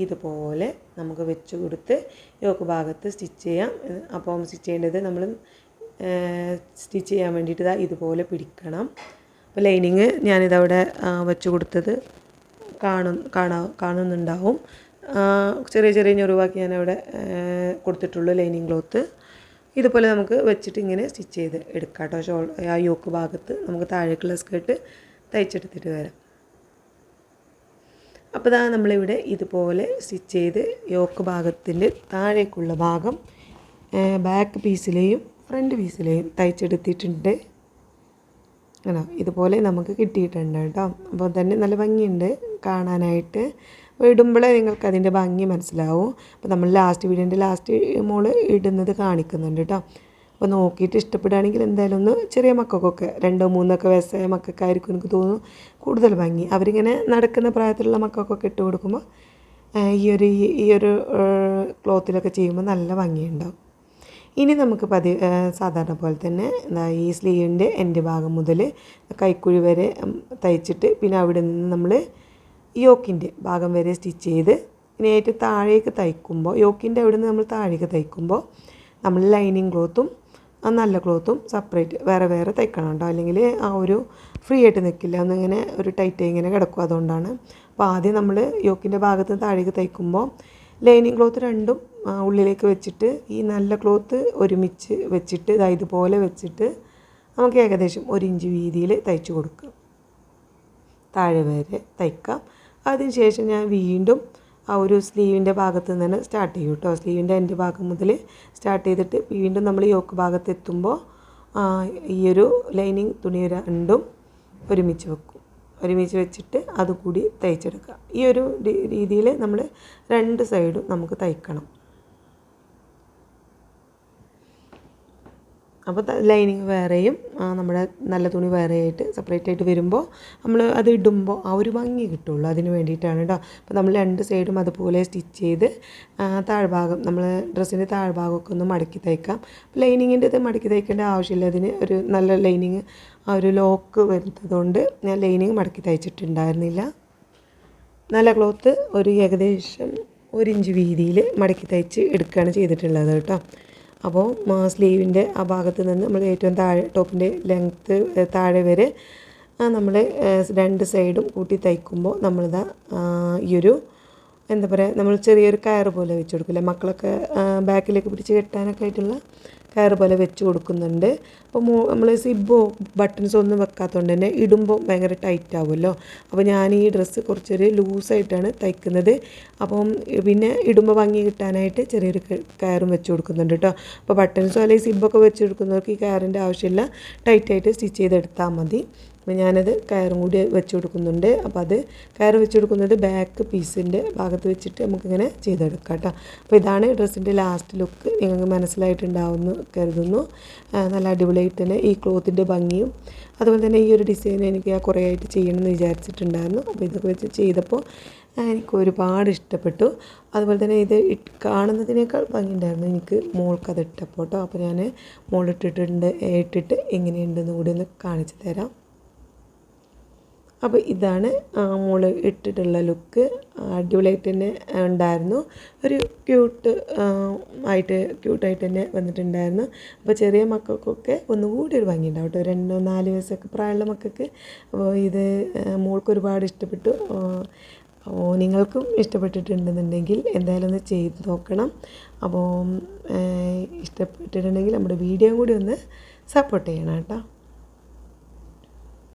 ഇതുപോലെ നമുക്ക് വെച്ച് കൊടുത്ത് യോക്ക് ഭാഗത്ത് സ്റ്റിച്ച് ചെയ്യാം. അപ്പം സ്റ്റിച്ച് ചെയ്യേണ്ടത് നമ്മൾ സ്റ്റിച്ച് ചെയ്യാൻ വേണ്ടിയിട്ട് ഇതുപോലെ പിടിക്കണം. അപ്പോൾ ലൈനിങ് ഞാനിതവിടെ വെച്ച് കൊടുത്തത് കാണുന്നുണ്ടാവും. ചെറിയ ചെറിയ ഞൊറിവാക്കി ഞാനവിടെ കൊടുത്തിട്ടുള്ളൂ ലൈനിങ് ക്ലോത്ത്. ഇതുപോലെ നമുക്ക് വെച്ചിട്ട് ഇങ്ങനെ സ്റ്റിച്ച് ചെയ്ത് എടുക്കാം കേട്ടോ. ആ യോക്ക് ഭാഗത്ത് നമുക്ക് താഴേക്കുള്ള സ്കേർട്ട് തയ്ച്ചെടുത്തിട്ട് വരാം. അപ്പോൾ നമ്മളിവിടെ ഇതുപോലെ സ്റ്റിച്ച് ചെയ്ത് യോക്ക് ഭാഗത്തിൻ്റെ താഴേക്കുള്ള ഭാഗം ബാക്ക് പീസിലെയും ഫ്രണ്ട് പീസിലെയും തയ്ച്ചെടുത്തിട്ടുണ്ട്. ഇതുപോലെ നമുക്ക് കിട്ടിയിട്ടുണ്ട് കേട്ടോ. അപ്പോൾ തന്നെ നല്ല ഭംഗിയുണ്ട് കാണാനായിട്ട്. ഇടുമ്പോഴേ നിങ്ങൾക്ക് അതിൻ്റെ ഭംഗി മനസ്സിലാവും. അപ്പോൾ നമ്മൾ വീഡിയോൻ്റെ ലാസ്റ്റ് മോള് ഇടുന്നത് കാണിക്കുന്നുണ്ട് കേട്ടോ. അപ്പോൾ നോക്കിയിട്ട് ഇഷ്ടപ്പെടുകയാണെങ്കിൽ എന്തായാലും ഒന്ന് ചെറിയ മക്കൾക്കൊക്കെ 2 3 വയസ്സായ മക്കൾക്കായിരിക്കും എനിക്ക് തോന്നുന്നു കൂടുതൽ ഭംഗി. അവരിങ്ങനെ നടക്കുന്ന പ്രായത്തിലുള്ള മക്കൾക്കൊക്കെ ഇട്ട് കൊടുക്കുമ്പോൾ ഈ ഒരു ക്ലോത്തിലൊക്കെ ചെയ്യുമ്പോൾ നല്ല ഭംഗിയുണ്ടാവും. ഇനി നമുക്ക് സാധാരണ പോലെ തന്നെ ഈ സ്ലീവിൻ്റെ എൻഡ് ഭാഗം മുതൽ കൈക്കുഴി വരെ തയ്ച്ചിട്ട് പിന്നെ അവിടെ നിന്ന് നമ്മൾ യോക്കിൻ്റെ ഭാഗം വരെ സ്റ്റിച്ച് ചെയ്ത് ഇനി ഏറ്റവും താഴേക്ക് തയ്ക്കുമ്പോൾ യോക്കിൻ്റെ അവിടെ നിന്ന് നമ്മൾ താഴേക്ക് തയ്ക്കുമ്പോൾ നമ്മൾ ലൈനിങ് ക്ലോത്തും നല്ല ക്ലോത്തും സെപ്പറേറ്റ് വേറെ വേറെ തയ്ക്കണം കേട്ടോ. അല്ലെങ്കിൽ ആ ഒരു ഫ്രീ ആയിട്ട് നിൽക്കില്ല, ഒന്നിങ്ങനെ ഒരു ടൈറ്റ് ഇങ്ങനെ കിടക്കും. അതുകൊണ്ടാണ്. അപ്പോൾ ആദ്യം നമ്മൾ യോക്കിൻ്റെ ഭാഗത്ത് താഴേക്ക് തയ്ക്കുമ്പോൾ ലൈനിങ് ക്ലോത്ത് രണ്ടും ഉള്ളിലേക്ക് വെച്ചിട്ട് ഈ നല്ല ക്ലോത്ത് ഒരുമിച്ച് വെച്ചിട്ട് ഇതുപോലെ വെച്ചിട്ട് നമുക്ക് ഏകദേശം 1 ഇഞ്ച് വീതിയിൽ തയ്ച്ച് കൊടുക്കാം. താഴെ വരെ തയ്ക്കാം. അതിന് ശേഷം ഞാൻ വീണ്ടും ആ ഒരു സ്ലീവിൻ്റെ ഭാഗത്ത് നിന്ന് തന്നെ സ്റ്റാർട്ട് ചെയ്യും കേട്ടോ. സ്ലീവിൻ്റെ എൻ്റെ ഭാഗം മുതൽ സ്റ്റാർട്ട് ചെയ്തിട്ട് വീണ്ടും നമ്മൾ യോക്ക് ഭാഗത്ത് എത്തുമ്പോൾ ഈ ഒരു ലൈനിങ് തുണി രണ്ടും ഒരുമിച്ച് വെക്കും. ഒരുമിച്ച് വെച്ചിട്ട് അതുകൂടി തയ്ച്ചെടുക്കുക. ഈ ഒരു രീതിയിൽ നമ്മൾ 2 സൈഡും നമുക്ക് തയ്ക്കണം. അപ്പോൾ ലൈനിങ് വേറെയും നമ്മുടെ നല്ല തുണി വേറെയായിട്ട് സെപ്പറേറ്റ് ആയിട്ട് വരുമ്പോൾ നമ്മൾ അത് ഇടുമ്പോൾ ആ ഒരു ഭംഗി കിട്ടുള്ളൂ. അതിന് വേണ്ടിയിട്ടാണ് കേട്ടോ. അപ്പോൾ നമ്മൾ 2 സൈഡും അതുപോലെ സ്റ്റിച്ച് ചെയ്ത് താഴ്ഭാഗം നമ്മൾ ഡ്രസ്സിൻ്റെ താഴ്ഭാഗമൊക്കെ ഒന്ന് മടക്കി തയ്ക്കാം. ലൈനിങ്ങിൻ്റെ ഇത് മടക്കി തയ്ക്കേണ്ട ആവശ്യമില്ല. അതിന് ഒരു നല്ല ലൈനിങ് ആ ഒരു ലോക്ക് വരുന്നതുകൊണ്ട് ഞാൻ ലൈനിങ് മടക്കി തയ്ച്ചിട്ടുണ്ടായിരുന്നില്ല. നല്ല ക്ലോത്ത് ഒരു ഏകദേശം 1 ഇഞ്ച് വീതിയിൽ മടക്കി തയ്ച്ച് എടുക്കുകയാണ് ചെയ്തിട്ടുള്ളത് കേട്ടോ. അപ്പോൾ സ്ലീവിൻ്റെ ആ ഭാഗത്ത് നിന്ന് നമ്മൾ ഏറ്റവും താഴെ ടോപ്പിൻ്റെ ലെങ്ത്ത് താഴെ വരെ നമ്മൾ 2 സൈഡും കൂട്ടി തയ്ക്കുമ്പോൾ നമ്മളിതാ ഈ ഒരു എന്താ പറയുക, നമ്മൾ ചെറിയൊരു കയറ് പോലെ വെച്ച് കൊടുക്കില്ല, മക്കളൊക്കെ ബാക്കിലേക്ക് പിടിച്ച് കെട്ടാനൊക്കെ ആയിട്ടുള്ള കയറ് പോലെ വെച്ച് കൊടുക്കുന്നുണ്ട്. അപ്പോൾ നമ്മൾ സിബ്ബോ ബട്ടൺസോ ഒന്നും വെക്കാത്തതുകൊണ്ട് തന്നെ ഇടുമ്പോൾ ഭയങ്കര ടൈറ്റ് ആവുമല്ലോ. അപ്പോൾ ഞാൻ ഈ ഡ്രസ്സ് കുറച്ചൊരു ലൂസായിട്ടാണ് തയ്ക്കുന്നത്. അപ്പം പിന്നെ ഇടുമ്പോൾ ഭംഗി കിട്ടാനായിട്ട് ചെറിയൊരു കയറും വെച്ച് കൊടുക്കുന്നുണ്ട് കേട്ടോ. അപ്പോൾ ബട്ടൺസോ അല്ലെങ്കിൽ സിബ്ബൊക്കെ വെച്ച് കൊടുക്കുന്നവർക്ക് ഈ കയറിൻ്റെ ആവശ്യമില്ല, ടൈറ്റായിട്ട് സ്റ്റിച്ച് ചെയ്തെടുത്താൽ മതി. അപ്പോൾ ഞാനത് കയറും കൂടി വെച്ച് കൊടുക്കുന്നുണ്ട്. അപ്പോൾ അത് കയറ് വെച്ച് കൊടുക്കുന്നത് ബാക്ക് പീസിൻ്റെ ഭാഗത്ത് വെച്ചിട്ട് നമുക്കിങ്ങനെ ചെയ്തെടുക്കാം കേട്ടോ. അപ്പോൾ ഇതാണ് ഡ്രസ്സിൻ്റെ ലാസ്റ്റ് ലുക്ക്. നിങ്ങൾക്ക് മനസ്സിലായിട്ടുണ്ടാവുമെന്ന് കരുതുന്നു. നല്ല അടിപൊളിയായിട്ട് തന്നെ ഈ ക്ലോത്തിൻ്റെ ഭംഗിയും അതുപോലെ തന്നെ ഈ ഒരു ഡിസൈൻ എനിക്ക് കുറേ ആയിട്ട് ചെയ്യണമെന്ന് വിചാരിച്ചിട്ടുണ്ടായിരുന്നു. അപ്പോൾ ഇതൊക്കെ വെച്ച് ചെയ്തപ്പോൾ എനിക്ക് ഒരുപാട് ഇഷ്ടപ്പെട്ടു. അതുപോലെ തന്നെ ഇത് കാണുന്നതിനേക്കാൾ ഭംഗിയുണ്ടായിരുന്നു എനിക്ക് മോൾക്കത് ഇട്ടപ്പോൾ കേട്ടോ. അപ്പോൾ ഞാൻ ഇട്ടിട്ട് എങ്ങനെയുണ്ടെന്ന് കൂടി ഒന്ന് കാണിച്ചു തരാം. അപ്പോൾ ഇതാണ് മോള് ഇട്ടിട്ടുള്ള ലുക്ക്. അടിപൊളിയായിട്ട് തന്നെ ഉണ്ടായിരുന്നു. ഒരു ക്യൂട്ടായിട്ട് തന്നെ വന്നിട്ടുണ്ടായിരുന്നു. അപ്പോൾ ചെറിയ മക്കൾക്കൊക്കെ ഒന്നുകൂടി ഒരു ഭംഗി ഉണ്ടാവും കേട്ടോ. 2-4 വയസ്സൊക്കെ പ്രായമുള്ള മക്കൾക്ക്. അപ്പോൾ ഇത് മോൾക്ക് ഒരുപാട് ഇഷ്ടപ്പെട്ടു. നിങ്ങൾക്കും ഇഷ്ടപ്പെട്ടിട്ടുണ്ടെന്നുണ്ടെങ്കിൽ എന്തായാലും ഒന്ന് ചെയ്ത് നോക്കണം. അപ്പോൾ ഇഷ്ടപ്പെട്ടിട്ടുണ്ടെങ്കിൽ നമ്മുടെ വീഡിയോ കൂടി ഒന്ന് സപ്പോർട്ട് ചെയ്യണം കേട്ടോ.